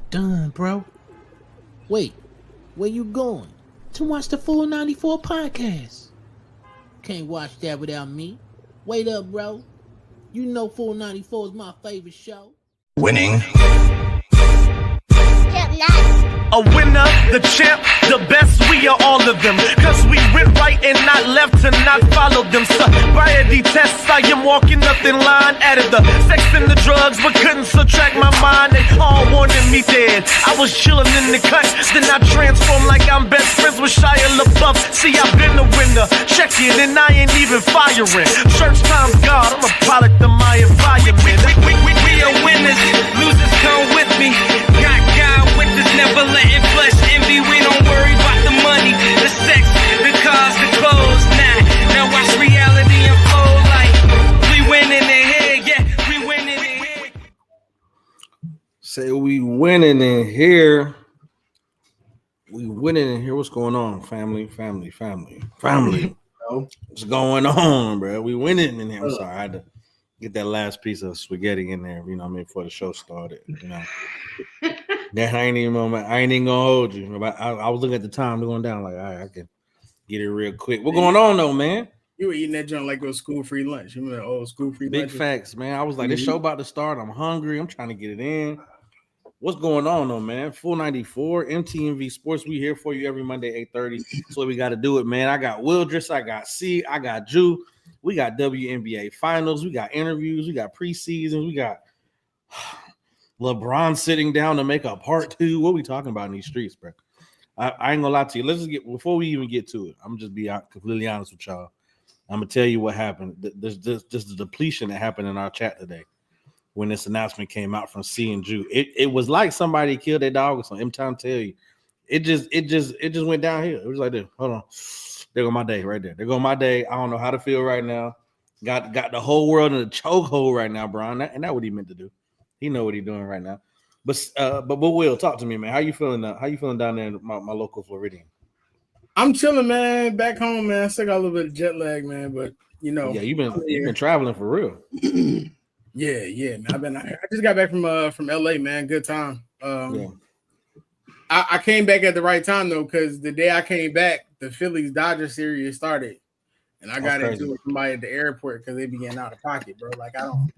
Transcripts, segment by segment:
Done, bro. Wait, where you going? To watch the full 94 podcast. Can't watch that without me. Wait up, bro. You know full 94 is my favorite show. Winning. A winner, the champ, the best, we are all of them. Cause we went right and not left to not follow them. Sobriety tests, I am walking up in line. Added the sex and the drugs, but couldn't subtract my mind. They all wanted me dead. I was chilling in the cut, then I transformed like I'm best friends with Shia LaBeouf. See, I've been a winner, check it, and I ain't even firing. Church time's God, I'm a product of my environment. We are winners, losers come with me. Got God with us, never letting flesh envy. We don't worry about the money, the sex, the cars, the clothes. Now watch reality unfold like we winning in here, yeah, we winning in here. Say we winning in here. We winning in here. What's going on, family? What's going on, bro? We winning in here. I'm sorry, I had to get that last piece of spaghetti in there, you know what I mean, before the show started, you know. That I ain't even gonna hold you. I was looking at the time going down, like, all right, I can get it real quick. What going on though, man? You were eating that junk like it was school free lunch. You remember that old school free lunch? Big facts, man. I was like, this show about to start. I'm hungry. I'm trying to get it in. What's going on though, man? Full 94, MTMV Sports. We here for you every Monday, 8:30. So we got to do it, man. I got Wildress, I got C, I got Jew. We got WNBA finals. We got interviews. We got preseason. We got LeBron sitting down to make a part 2. What are we talking about in these streets, bro? I ain't gonna lie to you. Let's just get, before we even get to it, I'm just be completely honest with y'all. I'm gonna tell you what happened. There's just the depletion that happened in our chat today when this announcement came out from C and Jew. It was like somebody killed their dog or something. I'm trying to tell you. It just went downhill. It was like this. Hold on. There go my day right there. There go my day. I don't know how to feel right now. Got the whole world in a chokehold right now, Brian. And that's what he meant to do. He know what he's doing right now. But Will, talk to me, man. How you feeling? How you feeling down there in my local Floridian? I'm chilling, man. Back home, man. I still got a little bit of jet lag, man. But you know, yeah, you've been traveling for real. yeah, man. I just got back from LA, man. Good time. Yeah. I came back at the right time though, because the day I came back, the Phillies Dodgers series started, and I got into it with somebody at the airport because they be getting out of pocket, bro. Like I don't,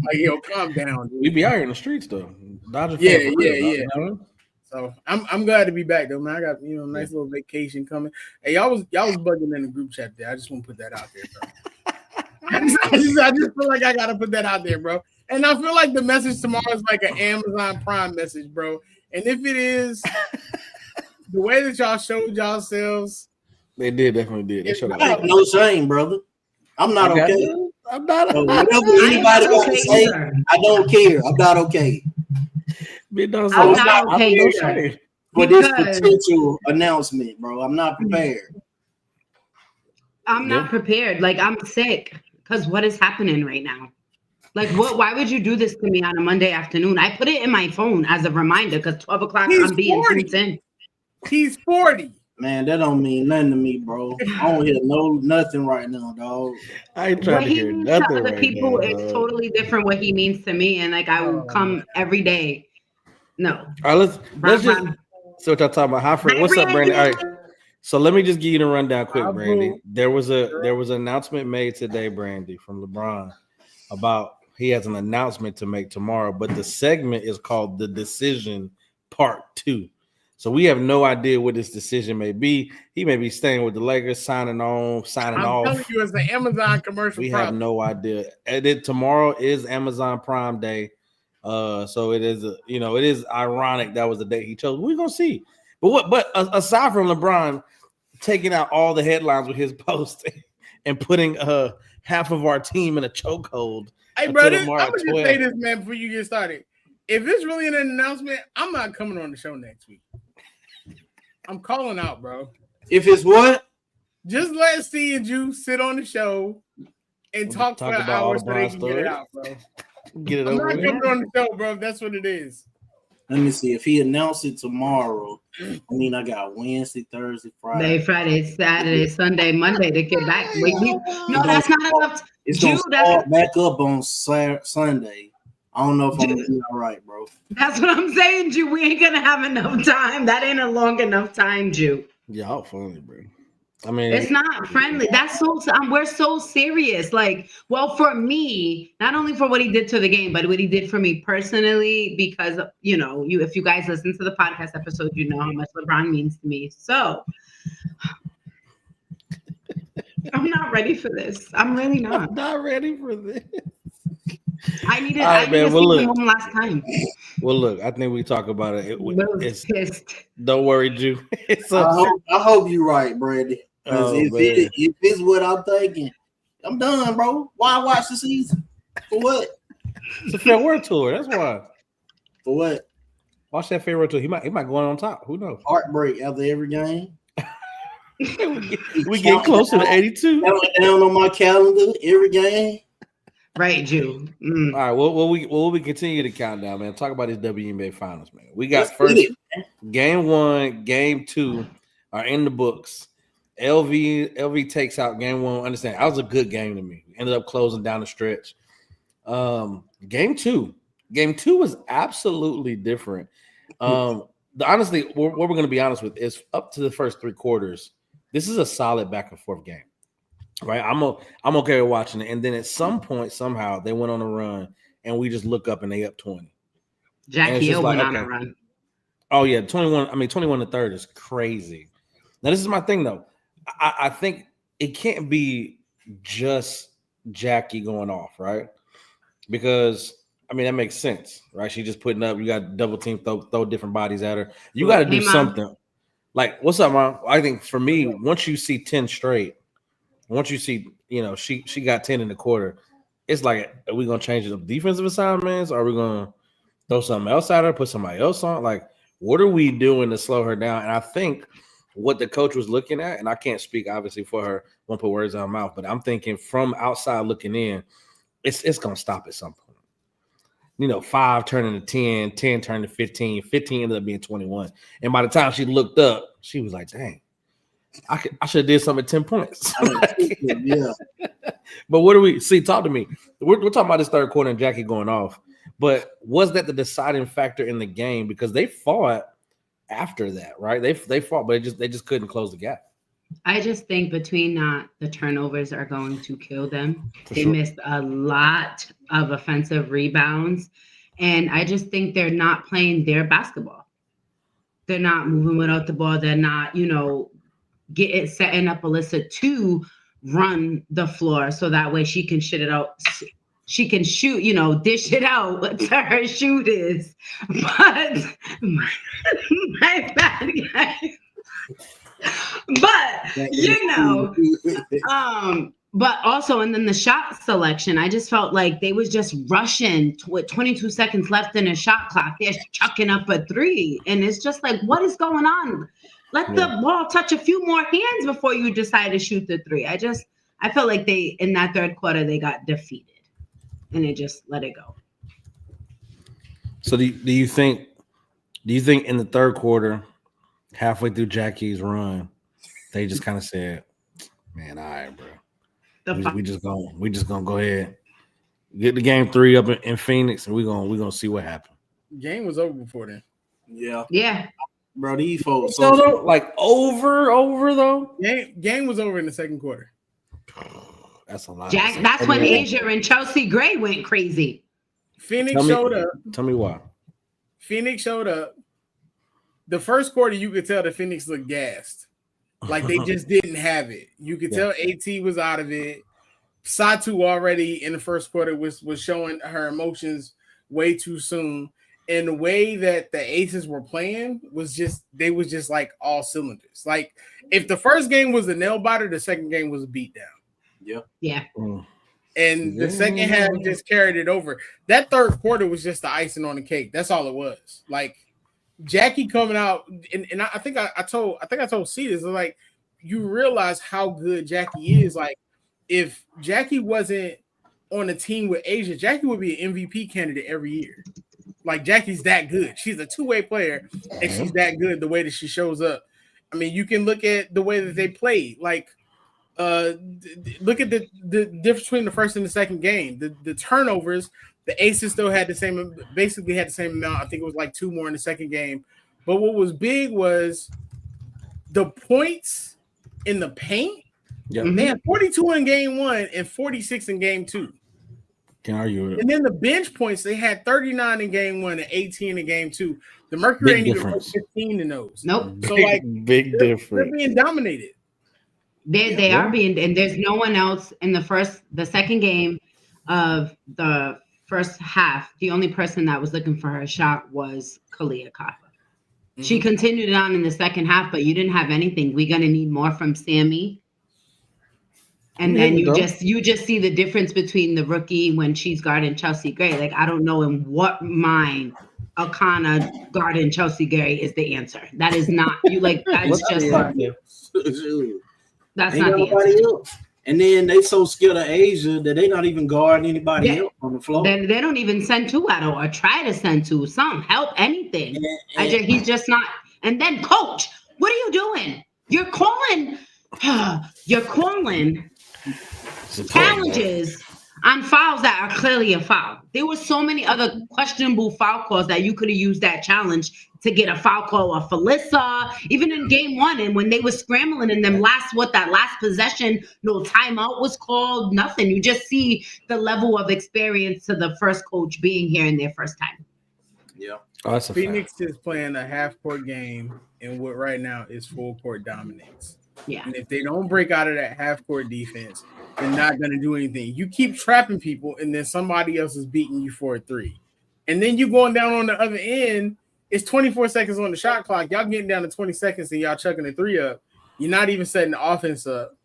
like yo, calm down. Dude. We be out here in the streets though. Dodgers yeah. You know? So I'm glad to be back though, man. I got nice little vacation coming. Hey, y'all was bugging in the group chat there. I just want to put that out there, bro. I just feel like I gotta put that out there, bro. And I feel like the message tomorrow is like an Amazon Prime message, bro. And if it is the way that y'all showed yourselves, they definitely did. They showed I have no shame, brother. I'm not okay. I'm not. Whatever anybody got to say, I don't care. I'm not okay. I'm not okay for this potential announcement, bro. I'm not prepared. I'm not prepared. Like I'm sick because what is happening right now? Like what? Why would you do this to me on a Monday afternoon? I put it in my phone as a reminder because 12 o'clock I'm being tuned in. He's 40. Man, that don't mean nothing to me, bro. I don't hear nothing right now, dog. I ain't trying to hear nothing to other right people, now, it's totally different what he means to me, and like I will come every day. No. All right, let's just so what y'all talking about. What's up, Brandy? All right. So let me just give you the rundown quick, Brandy. There was an announcement made today, Brandy, from LeBron about he has an announcement to make tomorrow, but the segment is called The Decision Part 2. So we have no idea what this decision may be. He may be staying with the Lakers, signing off. I'm telling you, it's the Amazon commercial. We have no idea. Tomorrow is Amazon Prime Day. So it is it is ironic that was the day he chose. We're gonna see. But aside from LeBron taking out all the headlines with his post and putting half of our team in a chokehold. Hey, brother, I'm gonna just say this, man, before you get started. If it's really an announcement, I'm not coming on the show next week. I'm calling out, bro. If it's what? Just let C and Jew sit on the show and talk for hours so they can get it out, bro. Get it I'm over not with. coming on the show, bro. If that's what it is. Let me see. If he announced it tomorrow, I mean, I got Wednesday, Thursday, Friday, Saturday, Sunday, Monday to get back. No, that's not enough. It's going to start back up on Sunday. I don't know if I'm going to be all right, bro. That's what I'm saying, Jew. We ain't going to have enough time. That ain't a long enough time, Jew. Y'all funny, bro. I mean, it's not friendly. That's so. We're so serious. Like, well, for me, not only for what he did to the game, but what he did for me personally, because if you guys listen to the podcast episode, you know how much LeBron means to me. So, I'm not ready for this. I'm really not. I'm not ready for this. I need to see him one last time. Well, look, I think we talk about it. It's pissed. Don't worry, Jew. I hope you're right, Brady. If it's what I'm thinking, I'm done, bro. Why watch the season? For what? It's a farewell tour. That's why. For what? Watch that farewell tour. He might go on top. Who knows? Heartbreak after every game. we get closer to 82. Down on my calendar every game. Right, Jew. All right. Well, we continue to count down, man. Talk about this WNBA finals, man. We got first game 1, game 2 are in the books. LV takes out game 1. Understand, that was a good game to me. We ended up closing down the stretch. Game 2 was absolutely different. Honestly, what we're going to be honest with is up to the first 3 quarters. This is a solid back and forth game, right? I'm okay with watching it. And then at some point, somehow they went on a run, and we just look up and they up 20. Jackie O went on a run. Oh yeah, 21. I mean, 21 to 3rd is crazy. Now this is my thing though. I think it can't be just Jackie going off, right? Because I mean that makes sense, right? She just putting up. You got double team, throw different bodies at her. You got to do something. Like, what's up, Mom? I think for me, once you see 10 straight, once you see, she got 10 in the quarter, it's like, are we gonna change the defensive assignments? Are we gonna throw something else at her, put somebody else on? Like, what are we doing to slow her down? And I think what the coach was looking at, and I can't speak obviously for her, won't put words out of my mouth, but I'm thinking from outside looking in, it's gonna stop at some point. 5 turning to 10, 10 turning to 15, 15 ended up being 21. And by the time she looked up, she was like, dang, I should have did something at 10 points. Yeah. But what do we see? Talk to me. We're talking about this third quarter and Jackie going off. But was that the deciding factor in the game? Because they fought after that, right? They fought, but they just couldn't close the gap. I just think between the turnovers are going to kill them. They missed a lot of offensive rebounds. And I just think they're not playing their basketball. They're not moving without the ball. They're not, setting up Alyssa to run the floor so that way she can shit it out. She can shoot, dish it out what her shoot is. But my bad, guys. But but also, and then the shot selection, I just felt like they was just rushing with 22 seconds left in a shot clock. They're chucking up a 3, and it's just like, what is going on? Let the ball touch a few more hands before you decide to shoot the 3. I felt like they in that third quarter they got defeated, and they just let it go. So do you think in the third quarter, halfway through Jackie's run, they just kind of said, "Man, all right, bro. We just gonna go ahead, get the game 3 up in Phoenix, and we're gonna see what happens." Game was over before then. Yeah, bro. These folks like over though. Game was over in the second quarter. That's a lot. Jack. That's when Asia and Chelsea Gray went crazy. Phoenix showed up. Tell me why. Phoenix showed up. The first quarter, you could tell the Phoenix looked gassed. Like they just didn't have it. You could tell AT was out of it. Satu already in the first quarter was showing her emotions way too soon. And the way that the Aces were playing was just like all cylinders. Like if the first game was a nail biter, the second game was a beatdown. Yeah. And the second half just carried it over. That third quarter was just the icing on the cake. That's all it was. Like Jackie coming out, and I think I told C this, like, you realize how good Jackie is. Like, if Jackie wasn't on a team with Asia, Jackie would be an MVP candidate every year. Like Jackie's that good. She's a two-way player, and she's that good the way that she shows up. I mean, you can look at the way that they play. Like, look at the difference between the first and the second game. The turnovers, the Aces still had basically had the same amount. I think it was like 2 more in the second game. But what was big was the points in the paint. Yeah. They had 42 in game 1 and 46 in game 2. Can't argue with it. And then the bench points, they had 39 in game 1 and 18 in game 2. The Mercury ain't even 15 in those. Nope. So like big difference. They're being dominated. They are being, and there's no one else in the second game of the first half. The only person that was looking for her shot was Kalia Kafa. She continued it on in the second half, but you didn't have anything. We're gonna need more from Sammy. And then you just see the difference between the rookie when she's guarding Chelsea Gray. Like, I don't know in what mind Akana guarding Chelsea Gray is the answer. That is not you. Like, that's just that's not the answer. Else. And then they so scared of Asia that they not even guarding anybody else on the floor. Then they don't even send 2 out or try to send 2. Some help anything. He's just not. And then, coach, what are you doing? You're calling challenges on fouls that are clearly a foul. There were so many other questionable foul calls that you could have used that challenge to get a foul call off Felissa, even in game 1. And when they were scrambling in them last possession, no timeout was called, nothing. You just see the level of experience to the first coach being here in their first time. Yeah. Oh, that's a Phoenix fact. is playing a half-court game, and what right now is full-court dominance. Yeah. And if they don't break out of that half-court defense, they're not going to do anything. You keep trapping people, and then somebody else is beating you for a 3. And then you going down on the other end, it's 24 seconds on the shot clock. Y'all getting down to 20 seconds, and y'all chucking the 3 up. You're not even setting the offense up.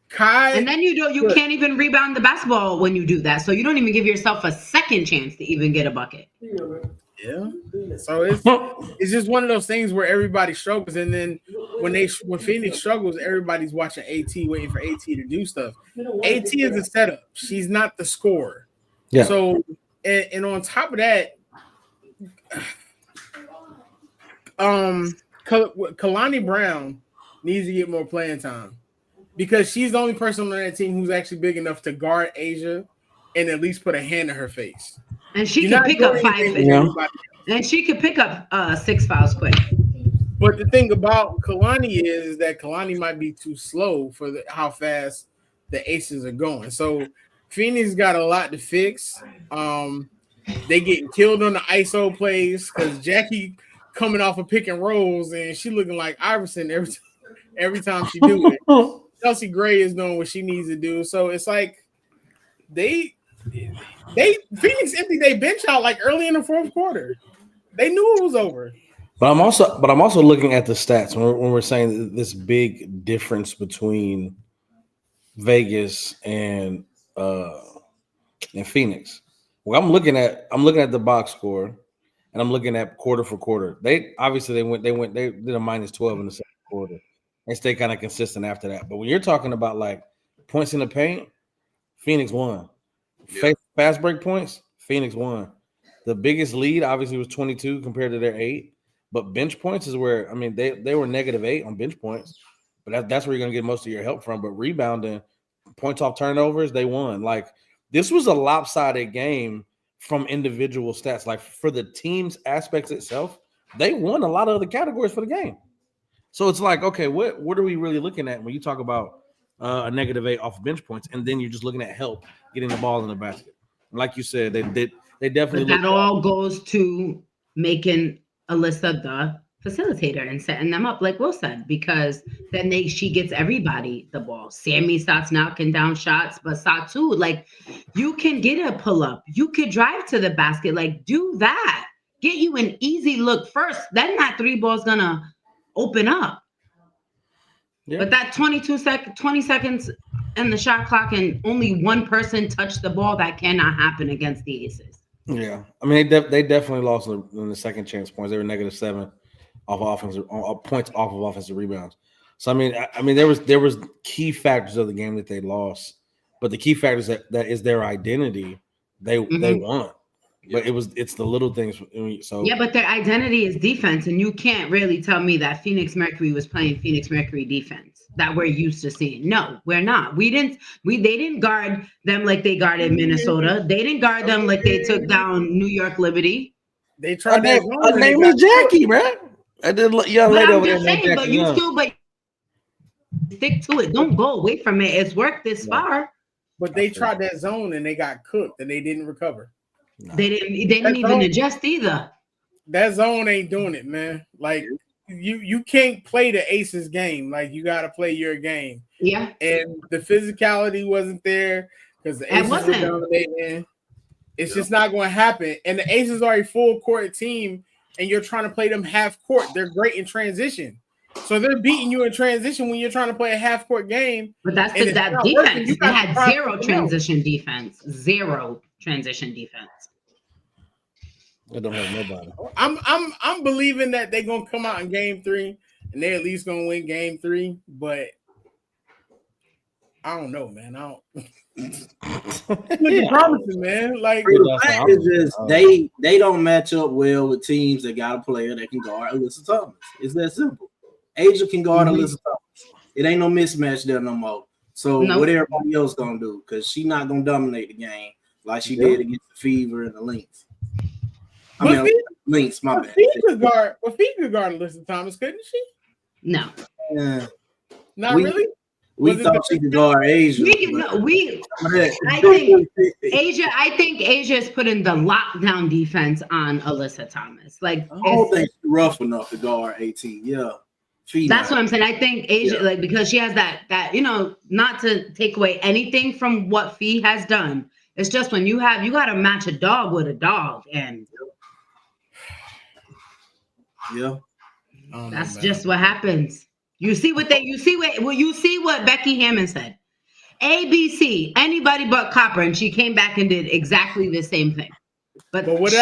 Kai, and then you can't even rebound the basketball when you do that. So you don't even give yourself a second chance to even get a bucket. Yeah. So it's just one of those things where everybody struggles, and then when Phoenix struggles, everybody's watching AT, waiting for AT to do stuff. AT is a setup. She's not the scorer. Yeah. So and on top of that, Kalani Brown needs to get more playing time because she's the only person on that team who's actually big enough to guard Asia and at least put a hand in her face. And she can pick up 5. And she could pick up 6 fouls quick. But the thing about Kalani is that Kalani might be too slow for how fast the Aces are going. So Phoenix got a lot to fix. They getting killed on the ISO plays because Jackie coming off of pick and rolls and she looking like Iverson every time she do it. Chelsea Gray is doing what she needs to do. So it's like Phoenix emptied their bench out like early in the fourth quarter. They knew it was over. But I'm also looking at the stats when we're saying this big difference between Vegas and Phoenix. Well, I'm looking at the box score, and I'm looking at quarter for quarter. They did a -12 in the second quarter and stay kind of consistent after that. But when you're talking about like points in the paint, Phoenix won. Yeah. Fast break points, Phoenix won. The biggest lead obviously was 22 compared to their 8. But bench points is where, I mean, they were -8 on bench points, but that's where you're going to get most of your help from. But rebounding, points off turnovers, they won. Like, this was a lopsided game from individual stats. Like, for the team's aspects itself, they won a lot of the categories for the game. So it's like, okay, what are we really looking at when you talk about a -8 off of bench points, and then you're just looking at help getting the ball in the basket? Like you said, they definitely. But that all goes to making Alyssa the facilitator and setting them up, like Will said, because then she gets everybody the ball. Sammy starts knocking down shots, but Satu, like, you can get a pull up, you could drive to the basket, like, do that, get you an easy look first, then that 3 ball's gonna open up. Yeah. But that 20 seconds and the shot clock and only one person touched the ball, that cannot happen against the Aces. Yeah, I mean they definitely lost in the second chance points. They were -7 off offensive points off of offensive rebounds. So I mean there was key factors of the game that they lost, but the key factors that is their identity. They won. But it's the little things. So yeah, but their identity is defense, and you can't really tell me that Phoenix Mercury was playing Phoenix Mercury defense that we're used to seeing. No, we're not. They didn't guard them like they guarded Minnesota. They didn't guard them like they took down New York Liberty. They tried her name was Jackie, man. I did young lady over there. Saying, but you still stick to it. Don't go away from it. It's worked this far. But they tried that zone and they got cooked and they didn't recover. No. They didn't even adjust either. That zone ain't doing it, man. Like you can't play the Aces game. Like you got to play your game. Yeah. And the physicality wasn't there because the Aces were dominating. It's just not going to happen. And the Aces are a full court team, and you're trying to play them half court. They're great in transition. So they're beating you in transition when you're trying to play a half court game. But that's because that defense. They had zero transition defense. Zero transition defense. They don't have nobody. I'm believing that they're gonna come out in game 3 and they're at least gonna win game 3, but I don't know, man. I don't looking promising, man. Like the fact is just they don't match up well with teams that got a player that can guard Alyssa Thomas. It's that simple. Asia can guard Alyssa Thomas. It ain't no mismatch there no more. So what everybody else gonna do? Because she's not gonna dominate the game like she did against the Fever and the Lynx. Lynx, my bad. She could guard Alyssa Thomas, couldn't she? No. Not really? We thought she could guard Asia. I think Asia is putting the lockdown defense on Alyssa Thomas. Like I don't think she's rough enough to guard 18. Yeah. That's what I'm saying. I think Asia, like, because she has that, not to take away anything from what Fee has done. It's just when you got to match a dog with a dog, and that's just what happens. You see what Becky Hammond said. ABC, anybody but Copper, and she came back and did exactly the same thing. But what did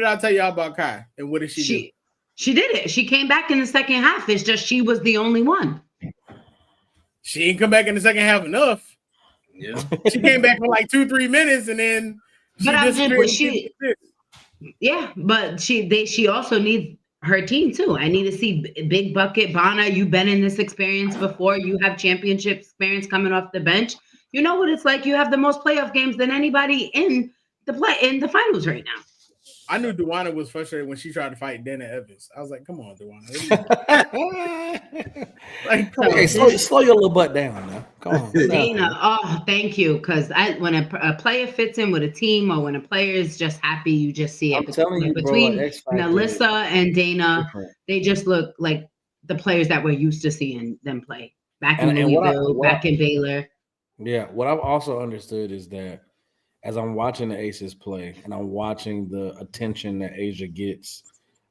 I tell y'all about Kai? And what did she do? She did it. She came back in the second half. It's just she was the only one. She didn't come back in the second half enough. Yeah. She came back for like 2-3 minutes and then she also needs her team too. I need to see Big Bucket. Bana, you've been in this experience before. You have championship experience coming off the bench. You know what it's like. You have the most playoff games than anybody in the finals right now. I knew Duana was frustrated when she tried to fight Dana Evans. I was like, "Come on, Duana! Slow your little butt down now. Come on, Dana. Thank you. Because when a player fits in with a team, or when a player is just happy, you just see it. Between Melissa and Dana, they just look like the players that we're used to seeing them play back in Louisville, back in Baylor. Yeah, what I've also understood is that, as I'm watching the Aces play and I'm watching the attention that Asia gets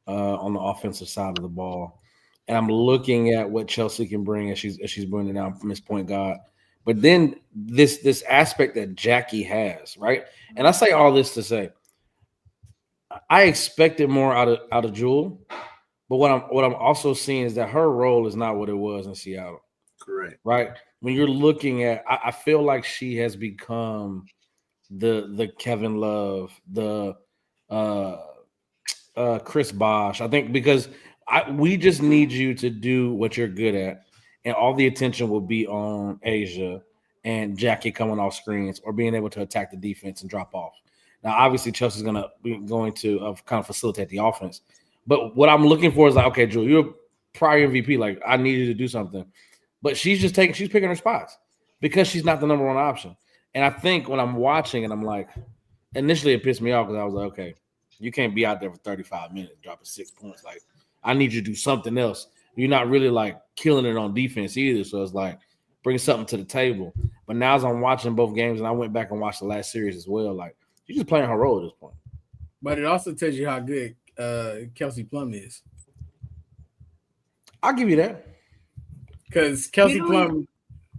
on the offensive side of the ball, and I'm looking at what Chelsea can bring as she's bringing down from this point guard, but then this aspect that Jackie has, right? And I say all this to say, I expected more out of Jewel, but what I'm also seeing is that her role is not what it was in Seattle. Correct. Right? When you're looking at, I feel like she has become the Kevin Love, the Chris Bosh. I think because we just need you to do what you're good at, and all the attention will be on Asia and Jackie coming off screens or being able to attack the defense and drop off. Now, obviously, Chelsea's going to kind of facilitate the offense. But what I'm looking for is like, okay, Drew, you're a prior MVP. Like, I need you to do something. But she's picking her spots because she's not the number one option. And I think when I'm watching and I'm like, initially it pissed me off because I was like, okay, you can't be out there for 35 minutes dropping 6 points. Like, I need you to do something else. You're not really like killing it on defense either. So it's like, bring something to the table. But now as I'm watching both games, and I went back and watched the last series as well, like, she's just playing her role at this point. But it also tells you how good Kelsey Plum is. I'll give you that. Because Kelsey Plum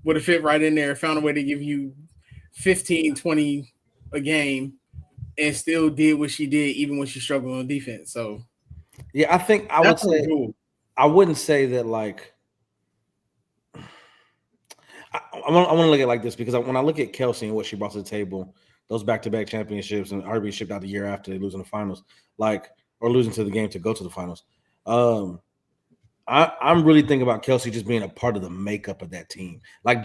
would have fit right in there, found a way to give you 15, 20 a game, and still did what she did even when she struggled on defense. So, yeah, I think I would say cool. I wouldn't say that like want to look at it like this because when I look at Kelsey and what she brought to the table, those back-to-back championships and her being shipped out the year after they lose in the finals, or losing to the game to go to the finals. I'm really thinking about Kelsey just being a part of the makeup of that team. Like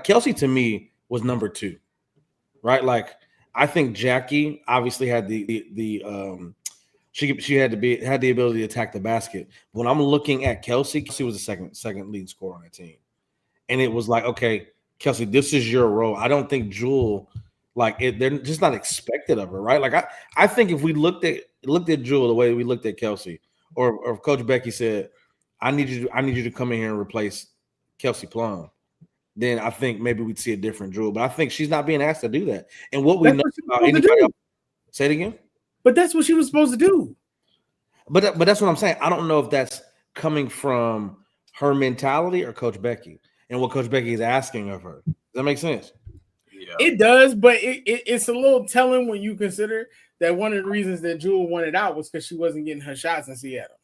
Kelsey to me was number 2, right? Like I think Jackie obviously had she had the ability to attack the basket. But when I'm looking at Kelsey was the second leading scorer on that team. And it was like, okay, Kelsey, this is your role. I don't think Jewel, they're just not expected of her, right? Like I think if we looked at Jewel the way we looked at Kelsey, or if Coach Becky said, I need you to come in here and replace Kelsey Plum, then I think maybe we'd see a different Jewel. But I think she's not being asked to do that. And what we know about anybody else, say it again. But that's what she was supposed to do. But that's what I'm saying. I don't know if that's coming from her mentality or Coach Becky and what Coach Becky is asking of her. Does that make sense? Yeah. It does, but it's a little telling when you consider that one of the reasons that Jewel wanted out was because she wasn't getting her shots in Seattle.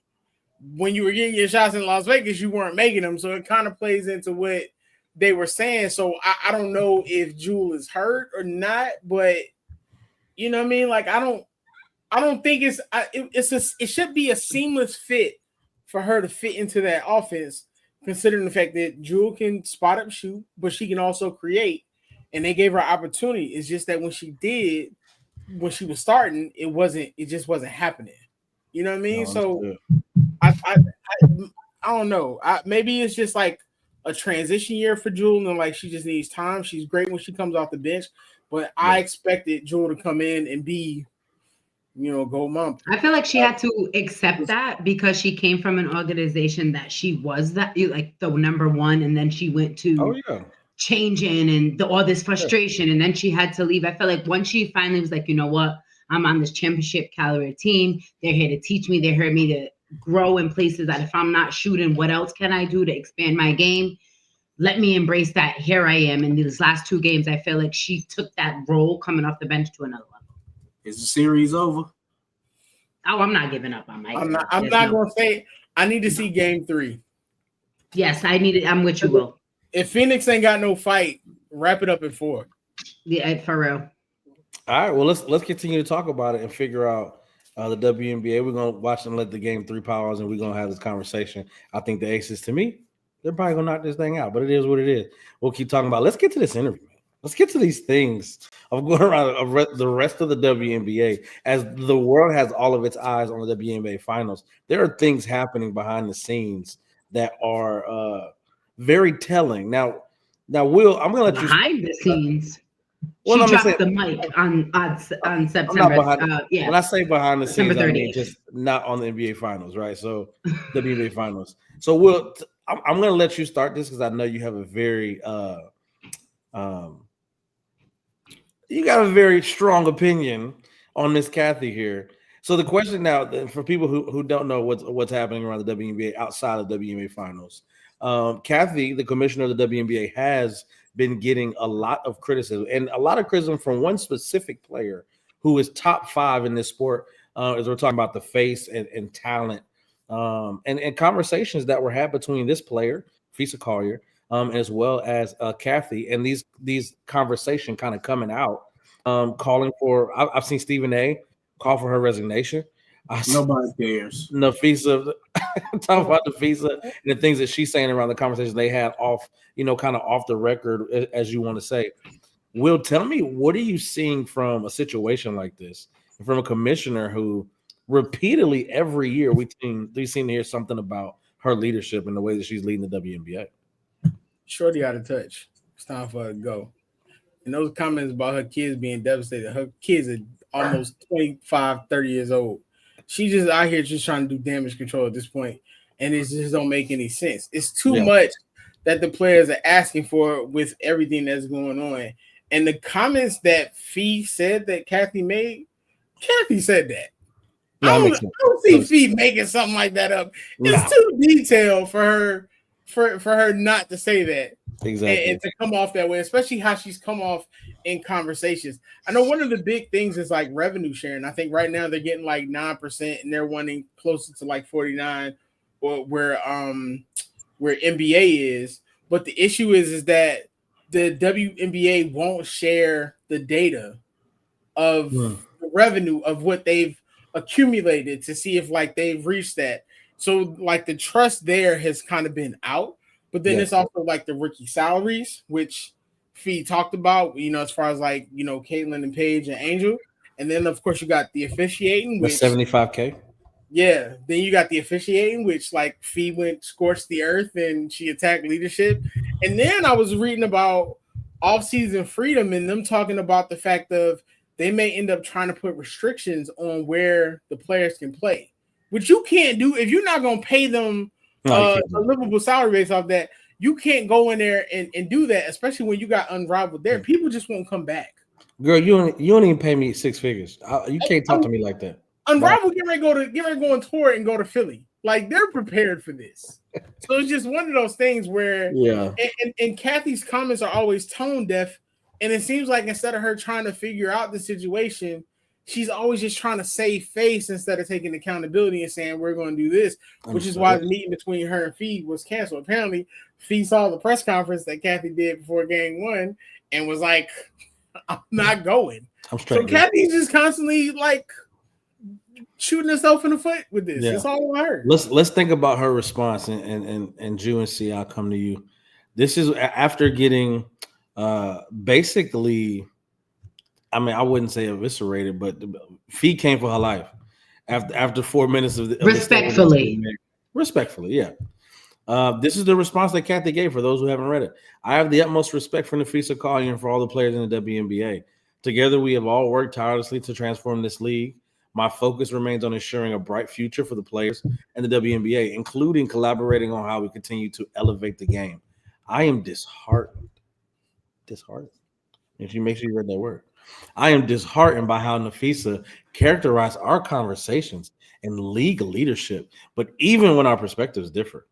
When you were getting your shots in Las Vegas, you weren't making them. So it kind of plays into what they were saying. So I don't know if Jewel is hurt or not, but you know what I mean? Like, I don't think it should be a seamless fit for her to fit into that offense, considering the fact that Jewel can spot up shoot, but she can also create. And they gave her opportunity. It's just that when she was starting, it just wasn't happening. You know what I mean? No, so I don't know. Maybe it's just like a transition year for Jewel, and like she just needs time. She's great when she comes off the bench, but I expected Jewel to come in and be, gold mom. I feel like she had to accept that because she came from an organization that she was the number 1, and then she went to changing and all this frustration, and then she had to leave. I felt like once she finally was like, you know what, I'm on this championship caliber team. They're here to teach me. They're here me to grow in places that if I'm not shooting, what else can I do to expand my game? Let me embrace that. Here I am. In these last 2 games, I feel like she took that role coming off the bench to another level. Is the series over? Oh, I'm not giving up on my. I'm not gonna say. I need to see game 3. Yes, I need it. I'm with you, Will. If Phoenix ain't got no fight, wrap it up at 4. Yeah, for real. All right, well, let's continue to talk about it and figure out the WNBA. We're gonna watch and let the game 3 powers, and we're gonna have this conversation. I think the Aces, to me, they're probably gonna knock this thing out, but it is what it is. We'll keep talking about. Let's get to this interview. Let's get to these things of going around the rest of the WNBA as the world has all of its eyes on the WNBA finals. There are things happening behind the scenes that are very telling. Now, Will, I'm gonna let you behind the scenes. Well, she dropped the mic on September. When I say behind the scenes, I mean just not on the NBA finals, right? So WNBA finals. So Will, I'm gonna let you start this because I know you have a very you got a very strong opinion on Miss Kathy here. So the question now, for people who don't know what's happening around the WNBA outside of WNBA finals, Kathy, the commissioner of the WNBA, has been getting a lot of criticism, and a lot of criticism from one specific player who is top 5 in this sport, as we're talking about the face and talent, and conversations that were had between this player, Fisa Collier, as well as Kathy, and these conversations kind of coming out, calling for. I've seen Stephen A. call for her resignation. Nobody cares. Nafisa, talk about Nafisa and the things that she's saying around the conversations they had off, kind of off the record, as you want to say. Will, tell me, what are you seeing from a situation like this, from a commissioner who repeatedly every year we seem to hear something about her leadership and the way that she's leading the WNBA? Shorty out of touch. It's time for her to go. And those comments about her kids being devastated, her kids are almost 25, 30 years old. She's just out here just trying to do damage control at this point, and it just don't make any sense. It's too much that the players are asking for with everything that's going on. And the comments that Fee said that Kathy made, Kathy said that. I don't see Fee making something like that up. It's too detailed for her for her not to say that. Exactly. And to come off that way, especially how she's come off in conversations. I know one of the big things is like revenue sharing. I think right now they're getting like 9% and they're wanting closer to like 49 or where NBA is. But the issue is that the WNBA won't share the data of the revenue of what they've accumulated to see if like they've reached that. So like the trust there has kind of been out, but then it's also like the rookie salaries, which Fee talked about, as far as like, Caitlin and Paige and Angel. And then of course you got the officiating, which 75K. Yeah, then you got the officiating, which like Fee went scorched the earth and she attacked leadership. And then I was reading about off-season freedom and them talking about the fact of they may end up trying to put restrictions on where the players can play, which you can't do if you're not going to pay them a livable salary based off that. You can't go in there and do that, especially when you got unrivaled there. People just won't come back. Girl, you don't even pay me 6 figures. You can't talk to me like that. Unrivaled get ready to go on tour and go to Philly. Like they're prepared for this. So it's just one of those things where and Kathy's comments are always tone deaf. And it seems like instead of her trying to figure out the situation, she's always just trying to save face instead of taking accountability and saying we're going to do this, which is why the meeting between her and Fee was canceled. Apparently, Fee saw the press conference that Kathy did before game 1 and was like, I'm not going. So Kathy's just constantly like shooting herself in the foot with this. It's all on her. Let's think about her response and Jew and C, I'll come to you. This is after getting basically, I mean, I wouldn't say eviscerated, but Fee came for her life after 4 minutes of respectfully, yeah. This is the response that Kathy gave for those who haven't read it. I have the utmost respect for Nafisa Collier and for all the players in the WNBA. Together, we have all worked tirelessly to transform this league. My focus remains on ensuring a bright future for the players and the WNBA, including collaborating on how we continue to elevate the game. I am disheartened. If you make sure you read that word. I am disheartened by how Nafisa characterized our conversations and league leadership. But even when our perspectives differ,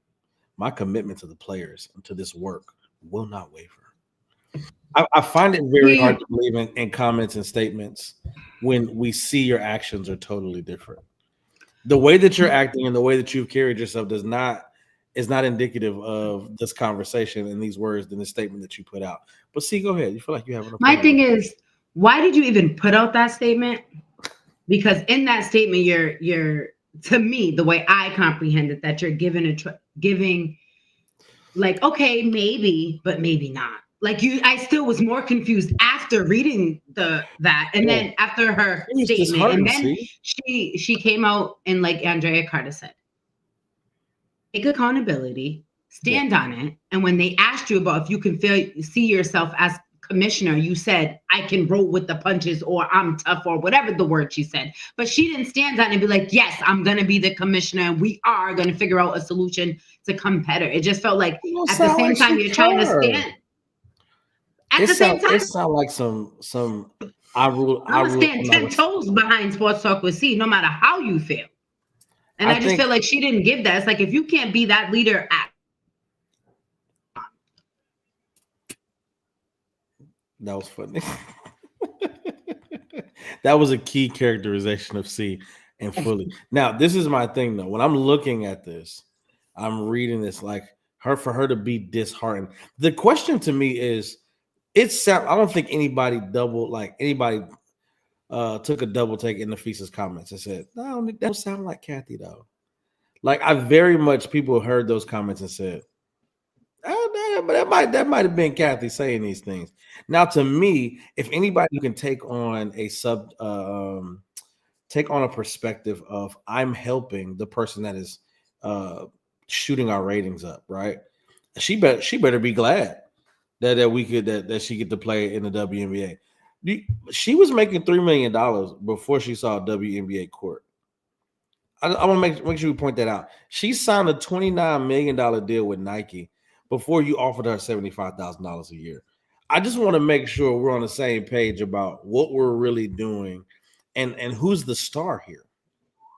my commitment to the players and to this work will not waver. I find it very hard to believe in comments and statements when we see your actions are totally different. The way that you're acting and the way that you've carried yourself is not indicative of this conversation and these words in the statement that you put out. But see, go ahead. You feel like you have an opinion. My thing is, why did you even put out that statement? Because in that statement, you're to me, the way I comprehend it, that you're giving like, okay, maybe, but maybe not. Like I still was more confused after reading that, and then after her statement, and then she came out and like Andrea Carter said, take accountability, stand on it, and when they asked you about if you can see yourself as commissioner, you said I can roll with the punches or I'm tough or whatever the word she said, but she didn't stand on it and be like, yes, I'm gonna be the commissioner and we are gonna figure out a solution to come better. It just felt like at the same time you're trying to stand. At the same time, it sounds like some I would stand 10 toes behind Sports Talk with C, no matter how you feel. And I just feel like she didn't give that. It's like if you can't be that leader that was funny. That was a key characterization of C and fully. Now, this is my thing though. When I'm looking at this, I'm reading this like for her to be disheartened. The question to me is, I don't think anybody took a double take in Nafisa's comments and said, no, that don't sound like Kathy though. Like I very much people heard those comments and said, oh, but that might have been Kathy saying these things. Now, to me, if anybody can take on a perspective of I'm helping the person that is shooting our ratings up, right? She better be glad that she get to play in the WNBA. She was making $3 million before she saw WNBA court. I want to make sure we point that out. She signed a $29 million deal with Nike before you offered her $75,000 a year. I just want to make sure we're on the same page about what we're really doing and who's the star here,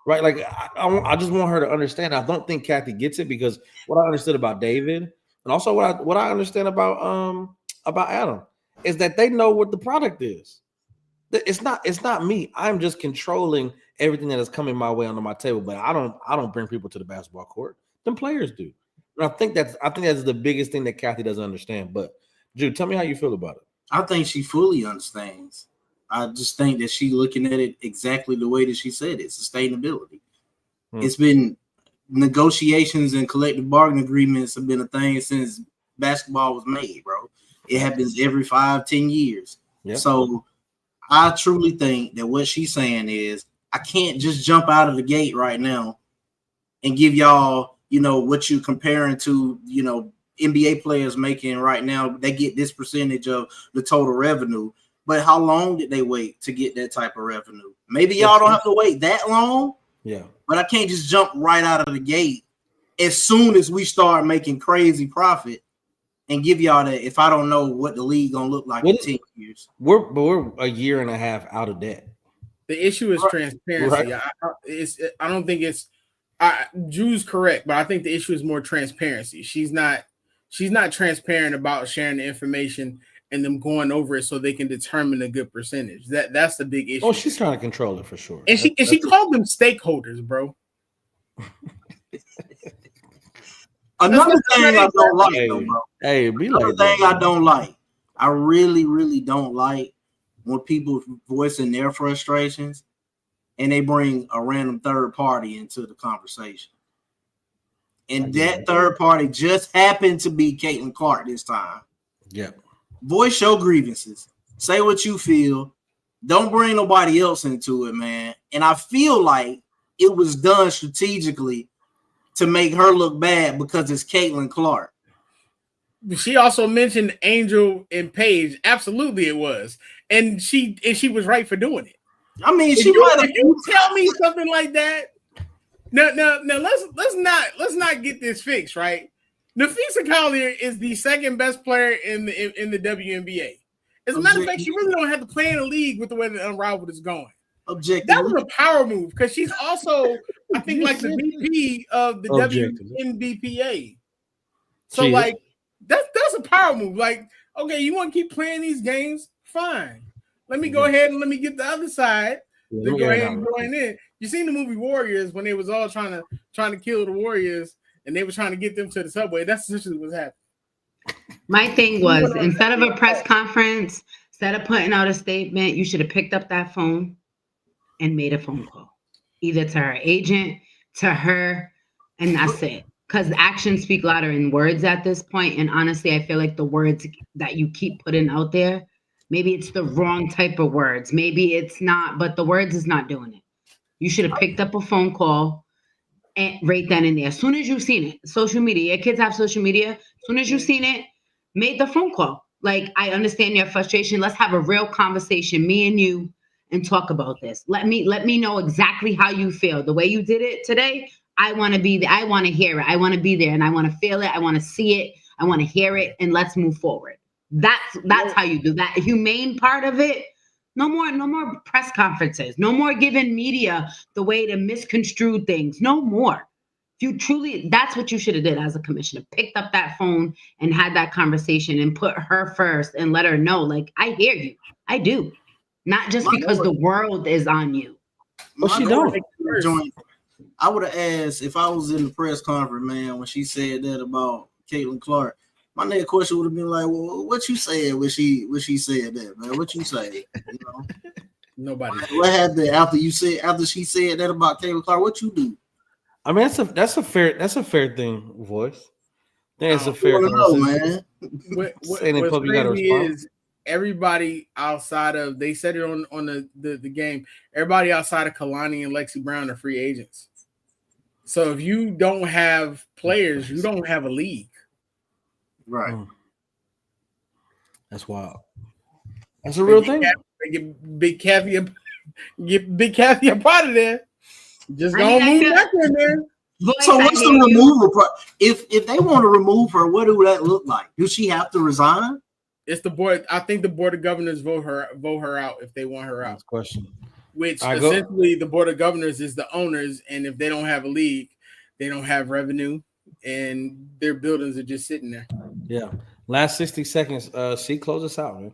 right? Like I just want her to understand. I don't think Kathy gets it because what I understood about David and also what I understand about Adam is that they know what the product is. It's not me. I'm just controlling everything that is coming my way onto my table, but I don't bring people to the basketball court. Them players do. And I think that's the biggest thing that Kathy doesn't understand. But Jude, tell me how you feel about it. I think she fully understands. I just think that she's looking at it exactly the way that she said it. Sustainability. It's been negotiations and collective bargaining agreements have been a thing since basketball was made, bro. It happens every 5-10 years. Yep. So I truly think that what she's saying is I can't just jump out of the gate right now and give y'all, what you're comparing to, NBA players making right now. They get this percentage of the total revenue. But how long did they wait to get that type of revenue? Maybe y'all don't have to wait that long. Yeah. But I can't just jump right out of the gate as soon as we start making crazy profit and give y'all that if I don't know what the league gonna look like in 10 years. We're a year and a half out of that. The issue is transparency. Right. I don't think it's Drew's correct, but I think the issue is more transparency. She's not transparent about sharing the information and them going over it so they can determine a good percentage. That's the big issue. Oh, she's trying to control it for sure. And she called them stakeholders, bro. Another thing I don't like, though, bro. Another thing I don't like. I really, really don't like when people voicing their frustrations and they bring a random third party into the conversation. And that third party just happened to be Caitlin Clark this time. Yep. Voice your grievances. Say what you feel. Don't bring nobody else into it, man. And I feel like it was done strategically to make her look bad because it's Caitlin Clark. She also mentioned Angel and Paige. Absolutely, it was, and she was right for doing it. I mean, if you tell me something like that. Now, let's not get this fixed, right? Nafisa Collier is the second best player in the WNBA. As a matter of fact, she really don't have to play in the league with the way the Unrivaled is going. That was a power move because she's also, I think, like the VP of the WNBA. So, like, that's a power move. Like, okay, you want to keep playing these games? Fine. Let me go ahead and let me get the other side to go ahead and join in. You seen the movie Warriors when they was all trying to kill the Warriors and they were trying to get them to the subway. That's essentially what's happening. My thing was, instead of a press conference, instead of putting out a statement, you should have picked up that phone and made a phone call, either to her agent, to her, and that's it. Because actions speak louder than words at this point. And honestly, I feel like the words that you keep putting out there, maybe it's the wrong type of words. Maybe it's not, but the words is not doing it. You should have picked up a phone call and right then and there. As soon as you've seen it, social media, your kids have social media. As soon as you've seen it, made the phone call. Like, I understand your frustration. Let's have a real conversation, me and you, and talk about this. Let me know exactly how you feel. The way you did it today, I want to be there. I want to hear it. I want to be there, and I want to feel it. I want to see it. I want to hear it, and let's move forward. That's how you do that. Humane part of it. No more press conferences. No more giving media the way to misconstrue things. No more. If you truly, that's what you should have did as a commissioner. Picked up that phone and had that conversation and put her first and let her know, like, I hear you. I do. Not just because the world is on you. Well, she don't. I would have asked if I was in the press conference, man, when she said that about Caitlin Clark. My next question would have been like, "Well, what you said when she said that, man? What you say?" You know, nobody. What happened after she said that about Caitlin Clark? What you do? I mean, that's a fair thing, voice. That's a fair thing, man. What's crazy is everybody outside of, they said it on the game. Everybody outside of Kalani and Lexi Brown are free agents. So if you don't have players, you don't have a league. Right. That's wild. That's a real thing. Get Big Kathy up out of there. Just don't move back in there. So what's the removal? If they want to remove her, what do that look like? Do she have to resign? It's the board. I think the board of governors vote her out if they want her out. That's question. Which essentially the board of governors is the owners, and if they don't have a league, they don't have revenue, and their buildings are just sitting there. Yeah. Last 60 seconds. See, close us out, man.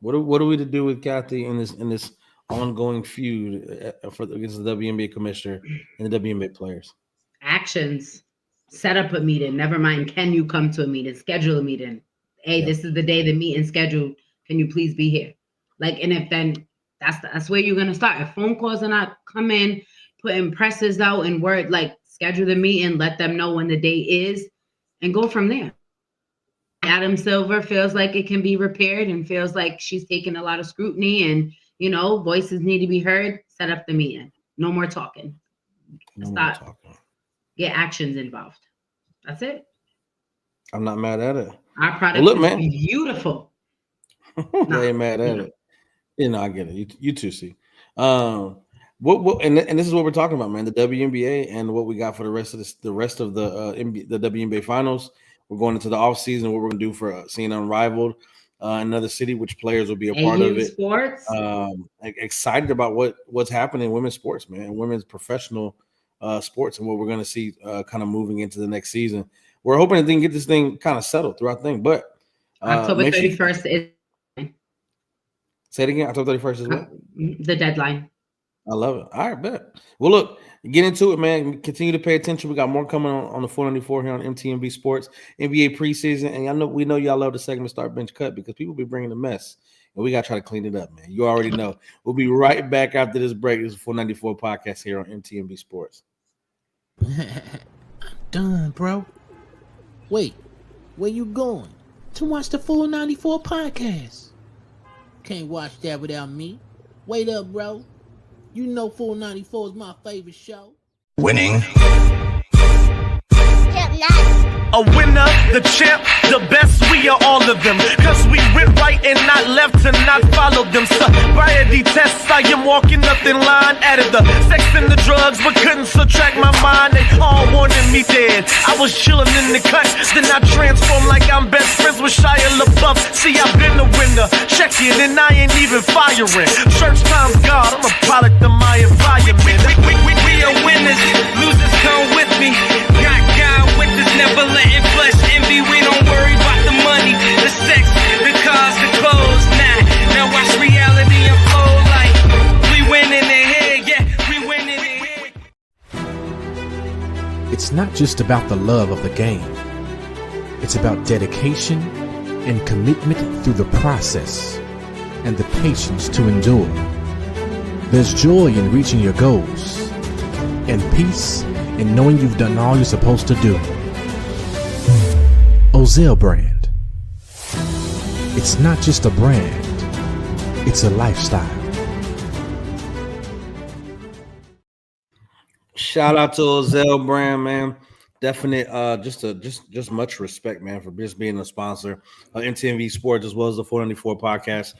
What are we to do with Kathy in this ongoing feud against the WNBA commissioner and the WNBA players? Actions. Set up a meeting. Never mind. Can you come to a meeting? Schedule a meeting. hey, this is the day the meeting scheduled. Can you please be here? Like, and if then that's where you're gonna start. If phone calls are not coming, putting presses out and word, like schedule the meeting, let them know when the date is, and go from there. Adam Silver feels like it can be repaired and feels like she's taking a lot of scrutiny and, voices need to be heard. Set up the meeting. No more talking. Stop. Get actions involved. That's it. I'm not mad at it. Our product is beautiful. They ain't mad at it. I get it. You too, see. What and this is what we're talking about, man. The WNBA and what we got for the rest of the WNBA finals. We're going into the offseason, what we're going to do for seeing Unrivaled, another city, which players will be a part of it. Sports. Excited about what's happening in women's sports, man, women's professional sports, and what we're going to see kind of moving into the next season. We're hoping to get this thing kind of settled throughout the thing, but October 31st is. Say it again. October 31st is what? The deadline. I love it. All right, bet. Well, look, get into it, man. Continue to pay attention. We got more coming on the 494 here on MTMB Sports, NBA preseason. And we know y'all love the segment Start Bench Cut because people be bringing the mess. And we got to try to clean it up, man. You already know. We'll be right back after this break. This is 494 podcast here on MTMB Sports. I'm done, bro. Wait, where you going? To watch the full 94 podcast. Can't watch that without me. Wait up, bro. You know Full 94 is my favorite show. Winning. A winner, the champ, the best, we are all of them. Cause we went right and not left to not follow them. Sobriety tests, I am walking up in line. Added the sex and the drugs, but couldn't subtract my mind. They all wanted me dead. I was chilling in the cut, then I transformed like I'm best friends with Shia LaBeouf. See, I've been a winner, check it, and I ain't even firing. Church time's God, I'm a product of my environment. We are winners, losers come with me. Got God with us, never letting flesh envy. We don't worry about the money, the sex, the cars, the clothes. Now watch reality unfold like we winning the head, yeah, we winning the head. It's not just about the love of the game. It's about dedication and commitment through the process and the patience to endure. There's joy in reaching your goals and peace in knowing you've done all you're supposed to do. Ozell brand. It's not just a brand, it's a lifestyle. Shout out to Ozell brand, man. Definite, just much respect, man, for just being a sponsor of MTV Sports as well as the 494 podcast.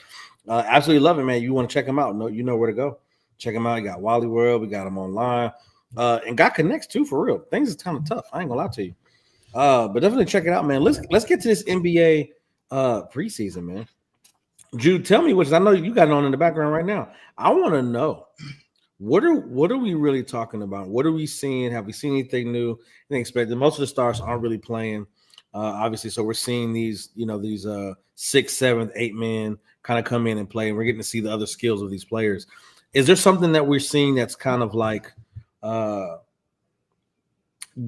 Absolutely love it, man. You want to check them out? No, you know where to go. Check them out. You got Wally World. We got them online. And got connects too, for real. Things is kind of tough. I ain't gonna lie to you. But definitely check it out, man. Let's get to this NBA preseason, man. Jude, tell me, which I know you got it on in the background right now. I want to know what are we really talking about? What are we seeing? Have we seen anything new? Anything expected? Most of the stars aren't really playing, obviously. So we're seeing these 6th, 7th, 8 men kind of come in and play, and we're getting to see the other skills of these players. Is there something that we're seeing that's kind of like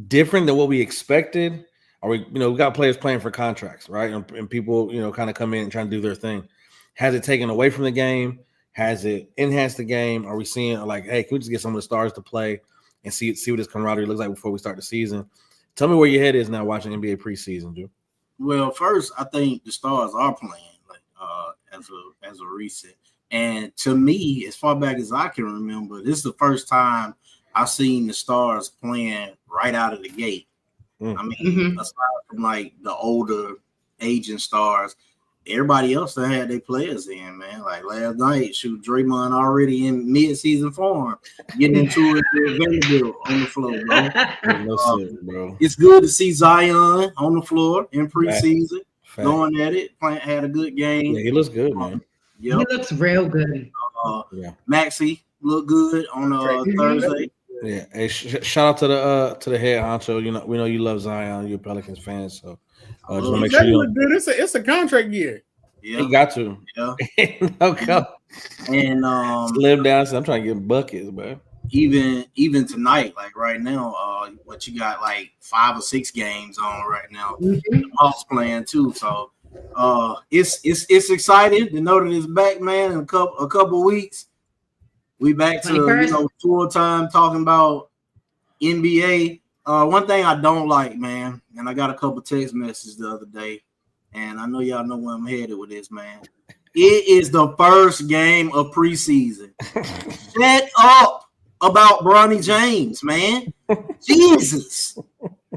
different than what we expected? Are we, we got players playing for contracts, right? And people, kind of come in and try to do their thing. Has it taken away from the game? Has it enhanced the game? Are we seeing like, hey, can we just get some of the stars to play and see what this camaraderie looks like before we start the season? Tell me where your head is now watching NBA preseason, dude. Well, first, I think the stars are playing as a reset. And to me, as far back as I can remember, this is the first time I've seen the stars playing right out of the gate. I mean, aside from like the older aging stars, everybody else that had their players in, man. Like last night, Draymond already in mid-season form, getting into it with Vanderbilt on the floor, bro. It's good to see Zion on the floor in preseason, going at it, had a good game. Yeah, he looks good, man. Yep. He looks real good. Maxey looked good on Thursday. Yeah, hey, shout out to the head honcho. We know you love Zion. You're a Pelicans fan, so just want to make sure you look good. It's a contract year. Yeah, he got to. Yeah, okay. And slim down. So I'm trying to get buckets, bro. Even tonight, like right now, what you got like 5 or 6 games on right now. The Hawks playing too, so It's exciting to know that it's back, man. In a couple weeks, we back to full time talking about NBA. One thing I don't like, man, and I got a couple text messages the other day, and I know y'all know where I'm headed with this, man. It is the first game of preseason. Shut up about Bronny James, man. Jesus.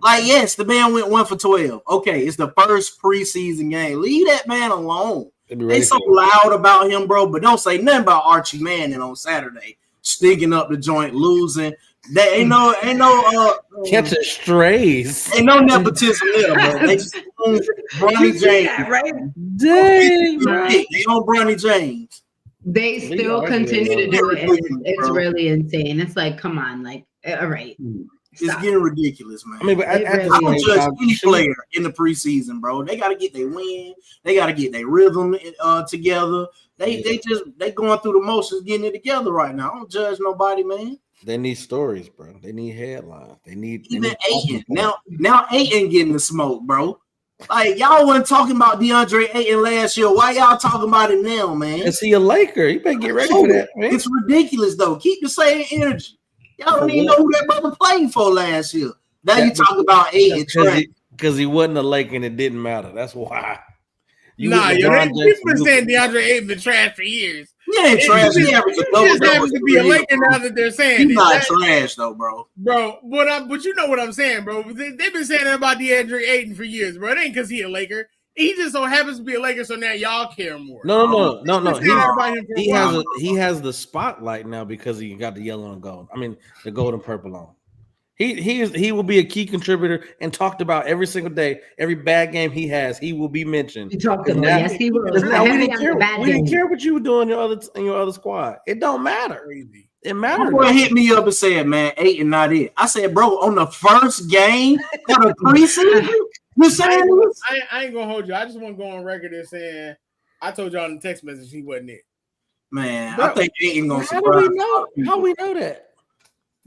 Like, yes, the man went 1 for 12. Okay, it's the first preseason game. Leave that man alone. They so loud about him, bro, but don't say nothing about Archie Manning on Saturday, stinking up the joint, losing. There ain't no catching strays. Ain't no nepotism there, bro. They just Bronny James, right? Dang, they on Bronny James. They still continue to do it. It's really insane. It's like, come on, like, all right. It's getting ridiculous, man. I mean, but I don't judge any player in the preseason, bro. They got to get their win. They got to get their rhythm together. They going through the motions, getting it together right now. I don't judge nobody, man. They need stories, bro. They need headlines. They need Ayton. Now Ayton getting the smoke, bro. Like, y'all wasn't talking about DeAndre Ayton last year. Why y'all talking about him now, man? Is he a Laker? You better get ready for that, man. It's ridiculous, though. Keep the same energy. Y'all don't even know who that brother played for last year. Now you talk about Ayton. Because he wasn't a Laker and it didn't matter. That's why. People been saying DeAndre Ayton been trash for years. He ain't trash. He just happens to be a Laker now that they're saying he's not trash though, bro. But you know what I'm saying, bro. They've been saying that about DeAndre Ayton for years, bro. It ain't because he a Laker. He just so happens to be a Laker, so now y'all care more. No. He has the spotlight now because he got the yellow and gold. I mean, the gold and purple on. He will be a key contributor and talked about every single day. Every bad game he has, he will be mentioned. He talked about yes, he will. We didn't care what you were doing in your other squad. It don't matter. It matters. Boy hit me up and said, "Man, Ayton not it." I said, "Bro, on the first game of the preseason, you saying this?" I ain't gonna hold you. I just want to go on record as saying I told y'all in the text message he wasn't it. Man, bro, I think Ayton gonna surprise. How we know that?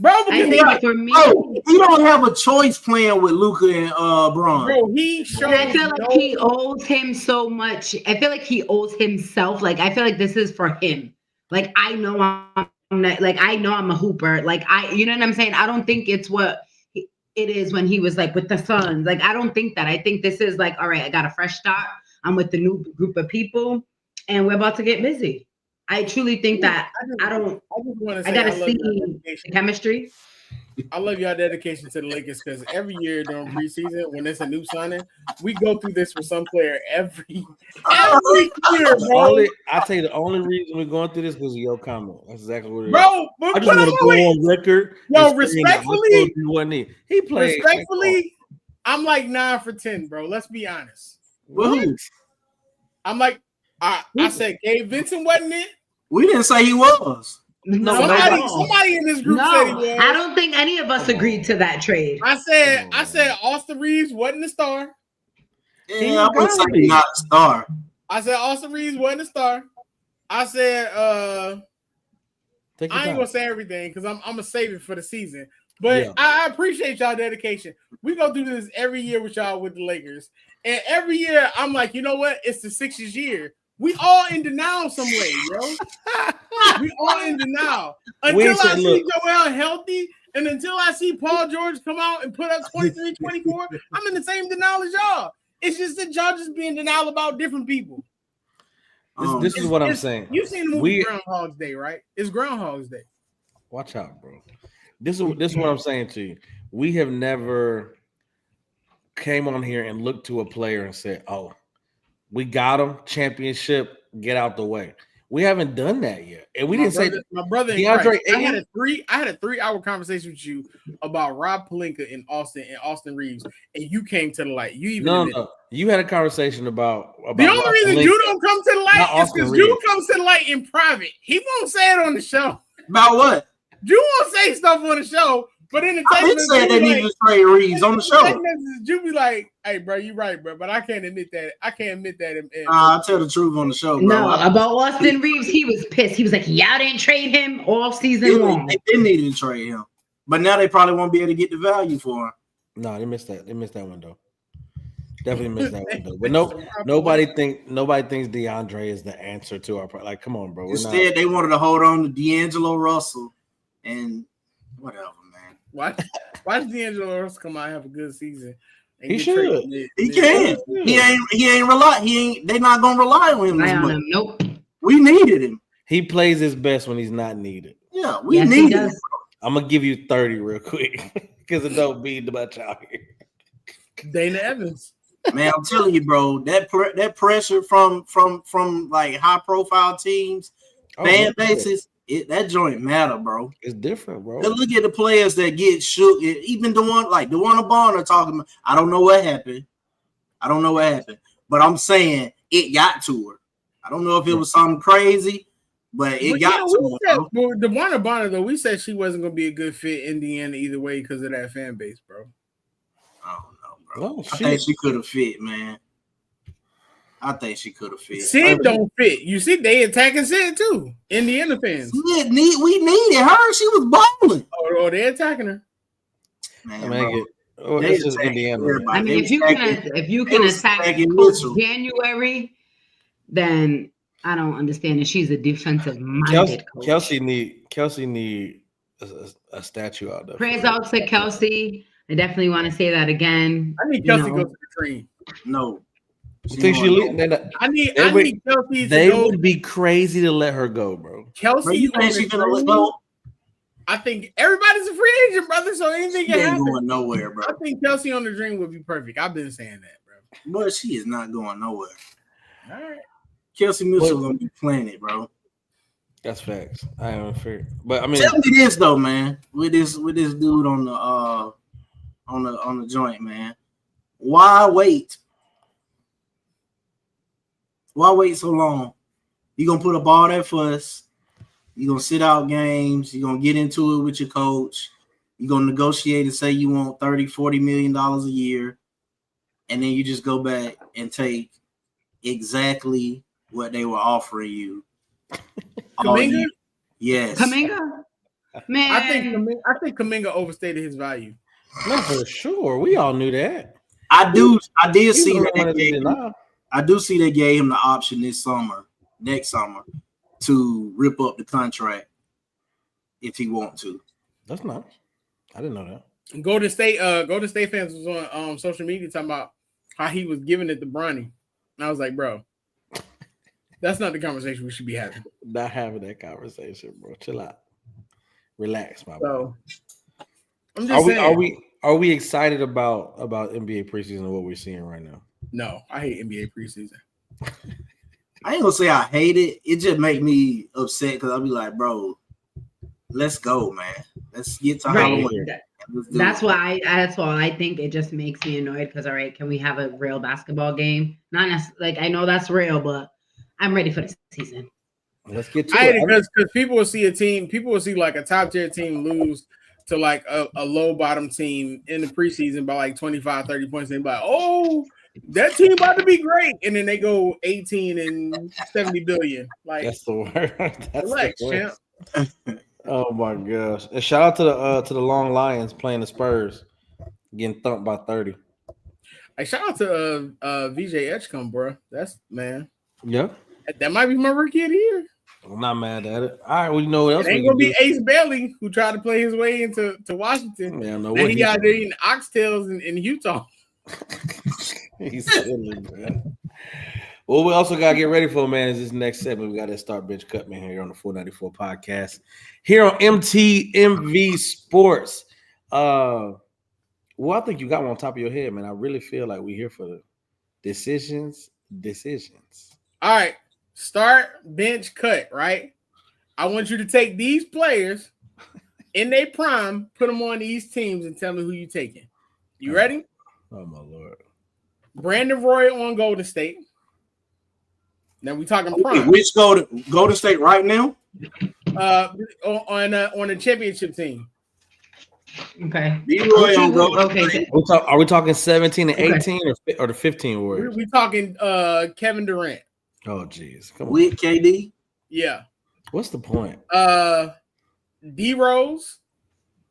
Bro, I think for me, he don't have a choice playing with Luka and Bron. Bro, he showed. I feel like he owes him so much. I feel like he owes himself. Like I feel like this is for him. Like I know I'm not. Like I know I'm a hooper. Like you know what I'm saying. I don't think it's what it is when he was like with the Suns. Like I don't think that. I think this is like, all right, I got a fresh start. I'm with the new group of people, and we're about to get busy. I truly think that I gotta see the chemistry. I love y'all dedication to the Lakers because every year during preseason, when it's a new signing, we go through this for some player every year, bro. I tell you, the only reason we're going through this is because of your comment. That's exactly what it is. Bro, I just want to go on record. Yo, respectfully, he played. Respectfully, I'm like 9 for 10, bro. Let's be honest. What? I'm like, I said Gabe Vincent wasn't it? We didn't say he was. No, somebody in this group said he was. I don't think any of us agreed to that trade. I said Austin Reeves wasn't a star. Yeah, I would say he's not a star. I said Austin Reeves wasn't a star. I said I ain't gonna say everything because I'm gonna save it for the season. But yeah. I appreciate y'all dedication. We go through this every year with y'all with the Lakers. And every year I'm like, you know what? It's the Sixers year. We all in denial some way, bro. We all in denial. Until I see Joel healthy and until I see Paul George come out and put up 23, 24, I'm in the same denial as y'all. It's just that y'all just being denial about different people. This is what I'm saying. You've seen the movie Groundhog's Day, right? It's Groundhog's Day. Watch out, bro. This is what I'm saying to you. We have never came on here and looked to a player and said, "Oh, we got him, championship, get out the way." We haven't done that yet. And we didn't say my brother DeAndre. I had a 3-hour conversation with you about Rob Pelinka and Austin Reeves, and you came to the light. No. You had a conversation about the only reason Pelinka, you don't come to the light is because you comes to the light in private. He won't say it on the show. About what? You won't say stuff on the show. But in the text message, they need to trade Reeves on the show. You be like, "Hey, bro, you right, bro." But I can't admit that. I'll tell the truth on the show, bro. No, about Austin Reeves, he was pissed. He was like, "Y'all didn't trade him all season long." They didn't need to trade him, but now they probably won't be able to get the value for him. No, they missed that. They missed that window. Definitely missed that window. But nobody thinks DeAndre is the answer to our like. Come on, bro. Instead, they wanted to hold on to D'Angelo Russell and whatever, man. Why does D'Angelo Russell come out and have a good season? He should. He can. He ain't rely. They're not gonna rely on him. Nope. We needed him. He plays his best when he's not needed. Yeah, we need him. I'm gonna give you 30 real quick because it don't mean much out here. Dana Evans. Man, I'm telling you, bro, that pressure from like high profile teams, fan bases, that joint matter, bro. It's different, bro. Look at the players that get shook. Even DeWanna Bonner talking about, I don't know what happened, but I'm saying it got to her. I don't know if it was something crazy, but it got to her. Well, DeWanna Bonner, though, we said she wasn't gonna be a good fit in Indiana either way because of that fan base, bro. Oh, I think she could have fit, man. I think she could have fit. Sid don't fit. You see, they attacking Sid too. Indiana fans. We needed her. She was balling. Oh, they attacking her. Man, this is Indiana. I mean, if you can attack January, then I don't understand it. She's a defensive minded coach. Kelsey need a statue out there. Praise out to Kelsey. I definitely want to say that again. I need Kelsey to go to the dream. No. You think she leave? I need Kelsey to They go. would be crazy to let her go, bro. Kelsey, you think she's gonna let go? I think everybody's a free agent, brother. So anything can happen. Going nowhere, bro. I think Kelsey on the dream would be perfect. I've been saying that, bro. But she is not going nowhere. All right. Kelsey Mitchell gonna be playing it, bro. That's facts. I am fair, but I mean, tell me this though, man. With this dude on the joint, man. Why wait? Why wait so long? You gonna put up all that fuss. You gonna sit out games. You gonna get into it with your coach. You gonna negotiate and say you want $30-40 million a year, and then you just go back and take exactly what they were offering you. Kuminga? Yes. Kuminga? Man, I think Kuminga overstated his value. not for sure. We all knew that. I did see that. I do see they gave him the option next summer, to rip up the contract if he want to. That's nice. I didn't know that. Golden State fans was on social media talking about how he was giving it to brining. And I was like, bro, that's not the conversation we should be having. Not having that conversation, bro. Chill out. Relax, my boy. I'm just saying. Are we excited about NBA preseason and what we're seeing right now? No, I hate NBA preseason. I ain't gonna say I hate it. It just make me upset because I'll be like, bro, let's go, man. Let's get to Halloween. That's why I think it just makes me annoyed because, all right, can we have a real basketball game? Not necessarily, like, I know that's real, but I'm ready for the season. Let's get to it. Because people will see like a top tier team lose to like a low bottom team in the preseason by like 25, 30 points. They're like, oh, that team about to be great. And then they go 18 and 70 billion. Like, that's the word. Relax, champ. Oh my gosh. And shout out to the Long Lions playing the Spurs, getting thumped by 30. Hey, shout out to VJ Edgecombe, bro. That's man. Yeah. That might be my rookie of the year. I'm not mad at it. All right, well, you know what else? It ain't gonna be Ace Bailey who tried to play his way into Washington. Yeah, no. And he got there eating oxtails in Utah. He's silly, man. Well, we also gotta get ready for, man, is this next segment. We got to start bench cut, man, here on the 494 podcast. Here on MTMV Sports. Well, I think you got one on top of your head, man. I really feel like we're here for the decisions. All right. Start, bench, cut, right? I want you to take these players in their prime, put them on these teams, and tell me who you're taking. You ready? Oh, my Lord. Brandon Roy on Golden State. Now we talking prime. Which Golden State right now? On a championship team. Okay. B-Roy on Golden State. Are we talking 17 and 18 or the 15 Warriors? We talking Kevin Durant. Oh, geez. Come on. With KD? Yeah. What's the point? D Rose.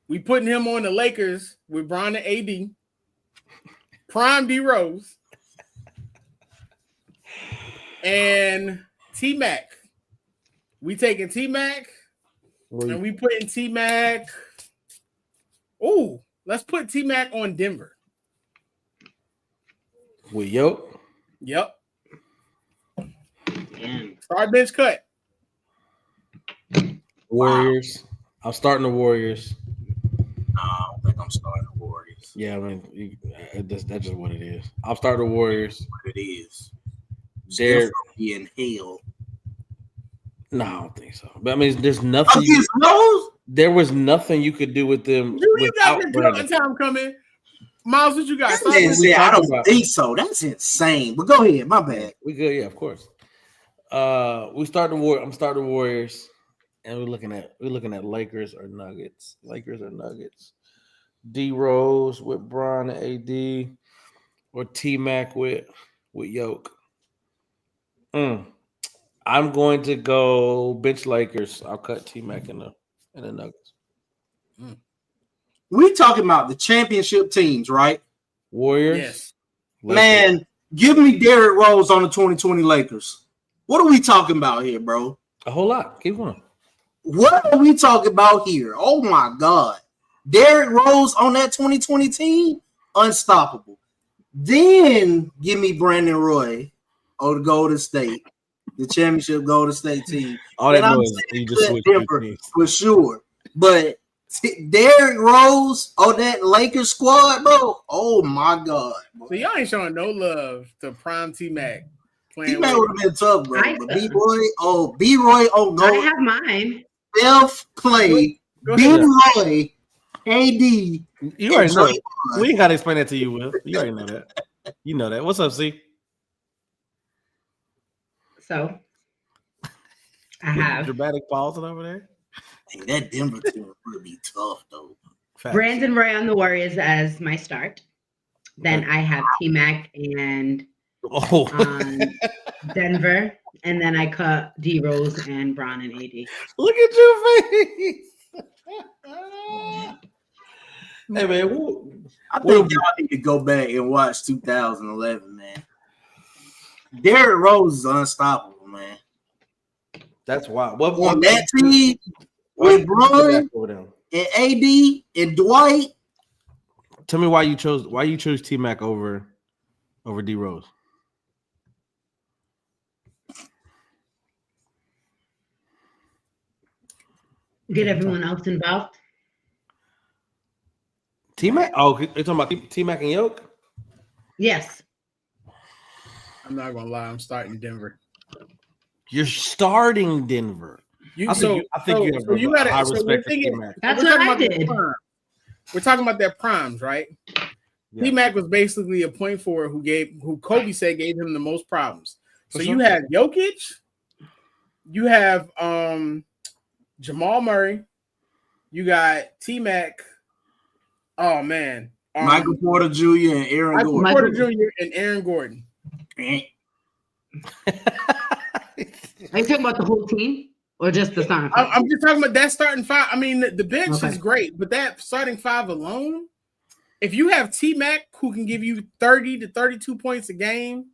We putting him on the Lakers with Bron and AD. Prime D Rose. and T-Mac. We taking T-Mac, and we putting T-Mac. Oh, let's put T-Mac on Denver. With Yoke? Yep. Start bench cut. Warriors. Wow. I'm starting the Warriors. No, I don't think I'm starting the Warriors. Yeah, I mean, that's just what it is. I'll start the Warriors. It is. They're in hell. No, I don't think so. But I mean, there's nothing. There was nothing you could do with them. You got the time coming. Miles, what you got? I don't think so. That's insane. But go ahead. My bad. We good. Yeah, of course. We start the war. I'm starting the Warriors, and we're looking at Lakers or Nuggets. Lakers or Nuggets. D Rose with Bron and AD, or T Mac with Yoke. I'm going to go bench Lakers. I'll cut T Mac in the Nuggets. We talking about the championship teams, right? Warriors. Yes. Man, give me Derrick Rose on the 2020 Lakers. What are we talking about here, bro? A whole lot. Keep going. What are we talking about here? Oh my God. Derrick Rose on that 2020 team? Unstoppable. Then give me Brandon Roy on the Golden State, the championship Golden State team. All that noise, you just switched Denver for sure. But Derrick Rose on that Lakers squad, bro. Oh my God. So y'all ain't showing no love to prime T-Mac. T-Mac would have been tough, bro. But B-Roy, go. I have mine. Steph, Clay, B-Roy, AD. You already know. We ain't got to explain that to you, Will. You already know that. You know that. What's up, C? So, I have dramatic pausing over there. Hey, that Denver team would be tough, though. Brandon Roy on the Warriors as my start. Then I have T-Mac and Denver. And then I cut D Rose and Bron and AD. Look at your face. Hey, man. I think y'all need to go back and watch 2011, man. Derrick Rose is unstoppable, man. That's wild. On that team with Bron and AD and Dwight. Tell me why you chose T-Mac over D Rose. Get everyone else involved. T-Mac? Oh, you're talking about T-Mac and Yoke? Yes. I'm not gonna lie. I'm starting Denver. You're starting Denver. I think you got high respect for T-Mac. That's what I did. We're talking about their primes, right? Yeah. T-Mac was basically a point forward who Kobe said gave him the most problems. So you have Jokic, you have Jamal Murray, you got T-Mac. Oh man, Michael Porter Jr. and Aaron Gordon. Michael Porter Jr. and Aaron Gordon. Are you talking about the whole team or just the starting five? I'm just talking about that starting five. I mean, the bench is great, but that starting five alone, if you have T-Mac who can give you 30 to 32 points a game,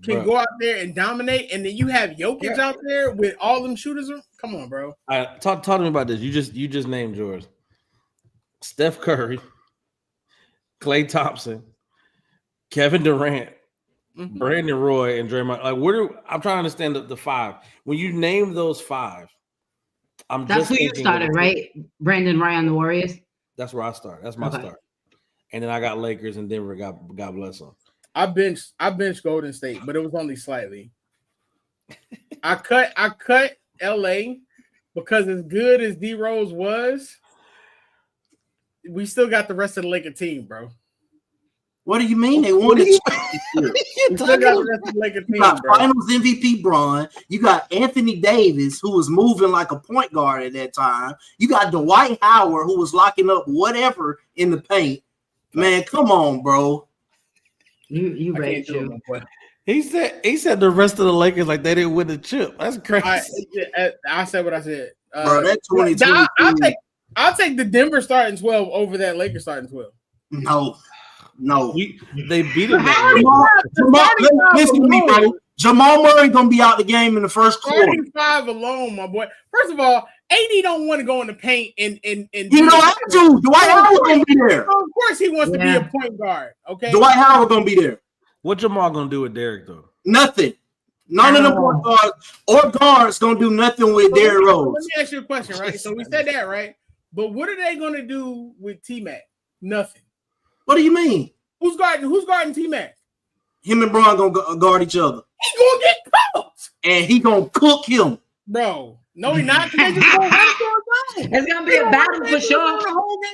can go out there and dominate, and then you have Jokic out there with all them shooters. Come on, bro. All right, talk to me about this. You just named yours. Steph Curry, Klay Thompson, Kevin Durant, Brandon Roy, and Draymond. Like, I'm trying to understand the five. When you name those five, that's who you started, right? Brandon Roy on the Warriors. That's where I start. That's my start. And then I got Lakers and Denver. God bless them. I benched Golden State, but it was only slightly. I cut LA because as good as D Rose was, we still got the rest of the Laker team, bro. What do you mean they won it? You still got the rest of the Laker team, bro. Finals MVP Bron. You got Anthony Davis, who was moving like a point guard at that time. You got Dwight Howard, who was locking up whatever in the paint. Man, come on, bro. You ready to? He said the rest of the Lakers like they didn't win the chip. That's crazy. I said what I said. Bro, that 2022. I'll take the Denver starting 12 over that Lakers starting 12. No. They beat him. Listen to me, bro. Jamal Murray gonna be out the game in the first quarter. 35 alone, my boy. First of all, AD don't want to go in the paint and he don't have to. Dwight Howard gonna be there. So of course, he wants to be a point guard. Okay, Dwight Howard gonna be there. What Jamal gonna do with Derek though? Nothing. None of the point guards or guards gonna do nothing with Derrick Rose. Let me ask you a question, right? So we said that, right? But what are they gonna do with T-Mac? Nothing. What do you mean? Who's guarding T-Mac? Him and Bron gonna guard each other. He gonna get cooked, and he gonna cook him, bro. No, he not. It's gonna be a battle for sure.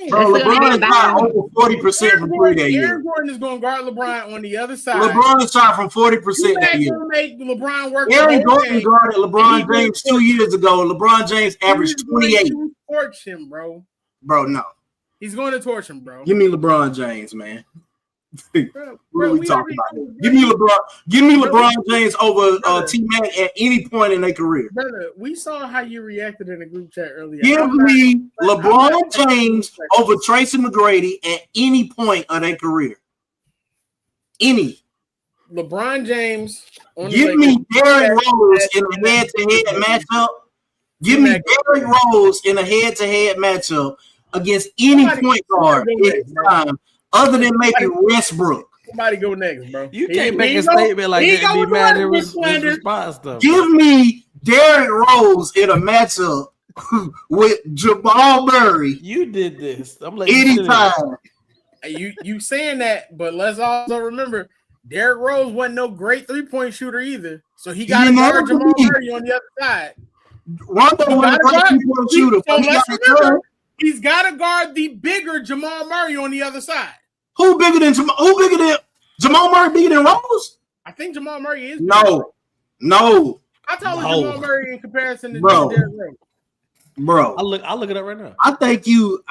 Bro, LeBron shot over 40% from three that year. Aaron Gordon is gonna guard LeBron on the other side. LeBron shot from 40% that year. Make LeBron work. Aaron Gordon guarded LeBron James 2 years ago. LeBron James averaged 28. Torch him, bro. Bro, no. He's going to torch him, bro. Give me LeBron James, man. Bro, what are we talking about? Give me LeBron James over T-Mac at any point in their career. Brother, we saw how you reacted in the group chat earlier. Give me LeBron James over Tracy McGrady at any point of their career. Any. LeBron James. Give me Derrick Rose in a head-to-head matchup. Give me Derrick Rose in a head-to-head matchup against any point guard at time. Other than maybe Westbrook. Somebody go next, bro. You can't make a statement like that and be mad at his response, though. Give me Derrick Rose in a matchup with Jamal Murray. You did this. I'm like anytime. You saying that, but let's also remember Derrick Rose wasn't no great 3-point shooter either. So he got to guard Jamal Murray on the other side. Rondo was a great 3-point shooter. So let's remember, he's got to guard the bigger Jamal Murray on the other side. Who bigger than Jamal Murray? Bigger than Rose? I think Jamal Murray is. No. I told Jamal Murray in comparison to Derrick Rose. Bro, I'll look it up right now. I think you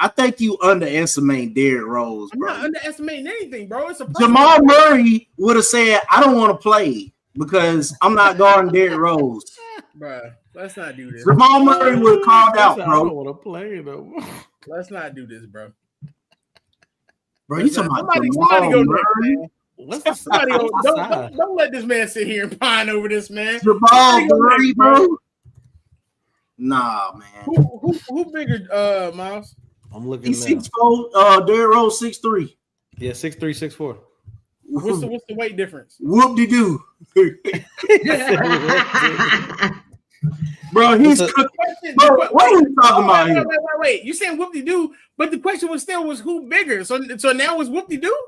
underestimate Derrick Rose, bro. I'm not underestimating anything, bro. It's a Jamal Murray would have said, "I don't want to play because I'm not guarding Derrick Rose." Bro, let's not do this. Jamal Murray would have called out, bro. I don't want to play though. Let's not do this, bro. Bro, you talking about somebody go next, man. Don't let this man sit here and pine over this, man. Jamal Murray, bro. Nah, man. Who bigger, Miles? I'm looking. He's 6'4". Derrick Rose 6'3". Yeah, 6'3", 6'4". What's the weight difference? Whoop-de-doo. Bro, he's cooking. Bro, what are we talking about here? Wait. You saying whoop-de-doo, but the question was who bigger? So now it's whoop-de-doo?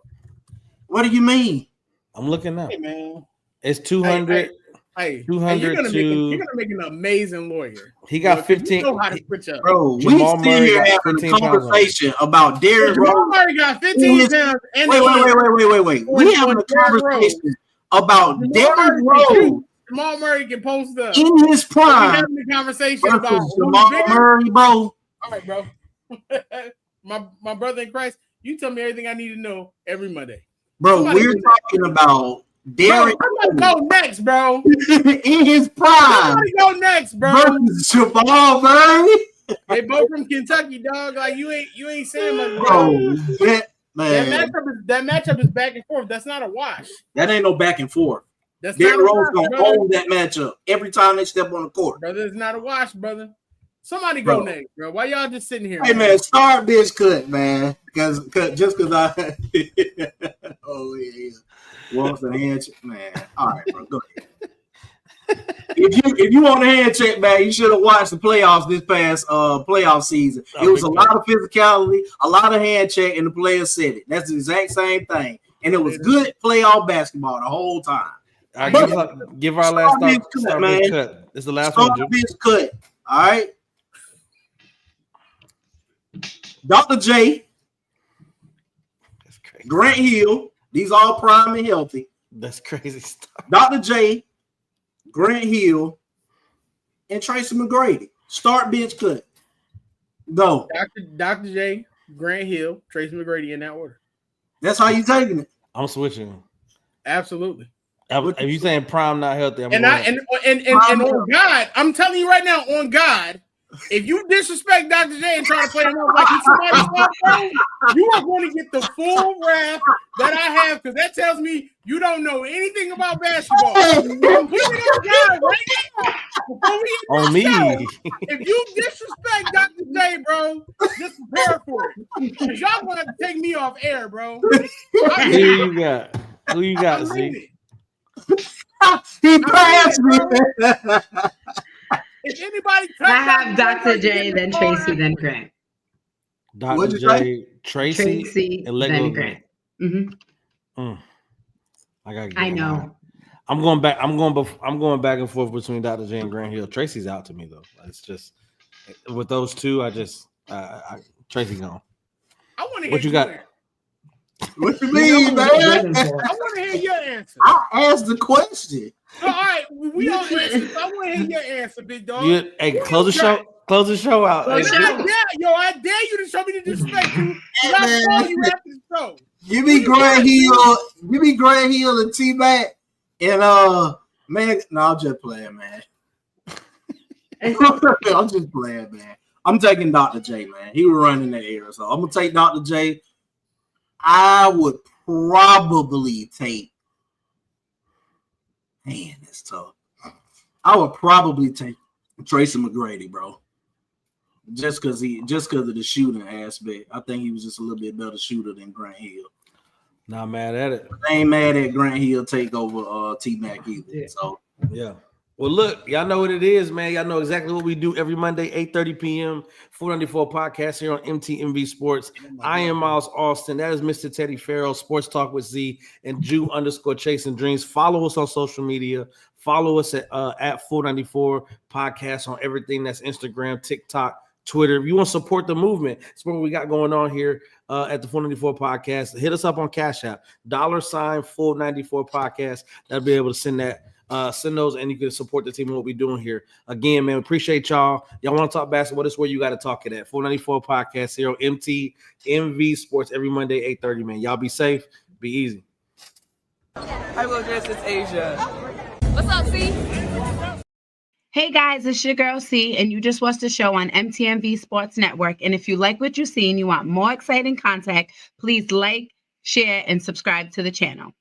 What do you mean? I'm looking now. Hey, man. It's 200. Hey, 200 you're gonna make an amazing lawyer. He got 15. You know how to switch up. Bro, Jamal we still here having a conversation about Derrick Rose. Jamal Murray got 15 pounds. Wait. We having a conversation about Derrick Rose. Jamal Murray can post up in his prime. We're having a conversation about Jamal Murray, bro. All right, bro. my brother in Christ, you tell me everything I need to know every Monday. Bro, we're talking about Derrick. Go next, bro. In his prime. Go next, bro. Jamal Murray. They both from Kentucky, dog. Like you ain't saying much, bro. That matchup is back and forth. That's not a wash. That ain't no back and forth. Derrick Rose gonna own that matchup every time they step on the court. Brother, it's not a wash, brother. Somebody go next, bro. Why y'all just sitting here? Hey, man, start bitch cut, man. Because I oh yeah. Wants a hand check, man. All right, bro. Go ahead. If you want a hand check, man, you should have watched the playoffs this past playoff season. It was a lot of physicality, a lot of hand check, and the players said it. That's the exact same thing. And it was good playoff basketball the whole time. All right, give our last start bitch cut. This is the last one. Bitch cut. All right. Dr. J, Grant Hill, these all prime and healthy. That's crazy stuff. Dr. J, Grant Hill, and Tracy McGrady. Start bench cut. Go. Dr. J, Grant Hill, Tracy McGrady in that order. That's how you taking it. I'm switching. Absolutely. If you saying prime not healthy, and on God, I'm telling you right now, on God, If you disrespect Dr. J and try to play him off like he's somebody's son, bro, you are going to get the full wrath that I have because that tells me you don't know anything about basketball. I'm putting it on God right now. Before we end On this me. show, if you disrespect Dr. J, bro, just prepare for it. Because y'all going to have to take me off air, bro. Who you got? Who you got, Z? He passed me. If anybody I have Dr. J, then Tracy, then Grant. Dr. J, Tracy, and Lego then Grant. Mm-hmm. I know. I'm going back and forth between Dr. J and Grant Hill. Tracy's out to me though. It's just with those two, Tracy gone. I want to hear what you got. What you mean, man? I want to hear your answer. I asked the question. All right, we all answered. I want to hear your answer, big dog. Hey, close the show. Close the show out. I dare you to show me the disrespect you. I saw you after the show. Give me Grant Hill and T-Mac and man. No, I'm just playing, man. I'm just playing, man. I'm taking Dr. J, man. He was running the air, so I'm gonna take Dr. J. I would probably take. Man, that's tough. I would probably take Tracy McGrady, bro. Just because of the shooting aspect. I think he was just a little bit better shooter than Grant Hill. Not mad at it. I ain't mad at Grant Hill take over T-Mac either. Yeah. So yeah. Well, look, y'all know what it is, man. Y'all know exactly what we do every Monday, 8:30 p.m. 494 podcast here on MTMV Sports. I am Miles Austin. That is Mr. Teddy Farrell, Sports Talk with Z, and Jew_Chasing Dreams. Follow us on social media. Follow us at 494 podcast on everything that's Instagram, TikTok, Twitter. If you want to support the movement, it's what we got going on here at the 494 podcast. Hit us up on Cash App, $494 podcast. That'll be able to send that. Send those and you can support the team and what we're doing here. Again, man, appreciate y'all. Y'all want to talk basketball? This is where you got to talk it at. 494 podcast here on MTMV Sports every Monday, 8:30, man. Y'all be safe. Be easy. Hi, Will Dress. It's Asia. What's up, C? Hey, guys, it's your girl C, and you just watched the show on MTMV Sports Network. And if you like what you see and you want more exciting content, please like, share, and subscribe to the channel.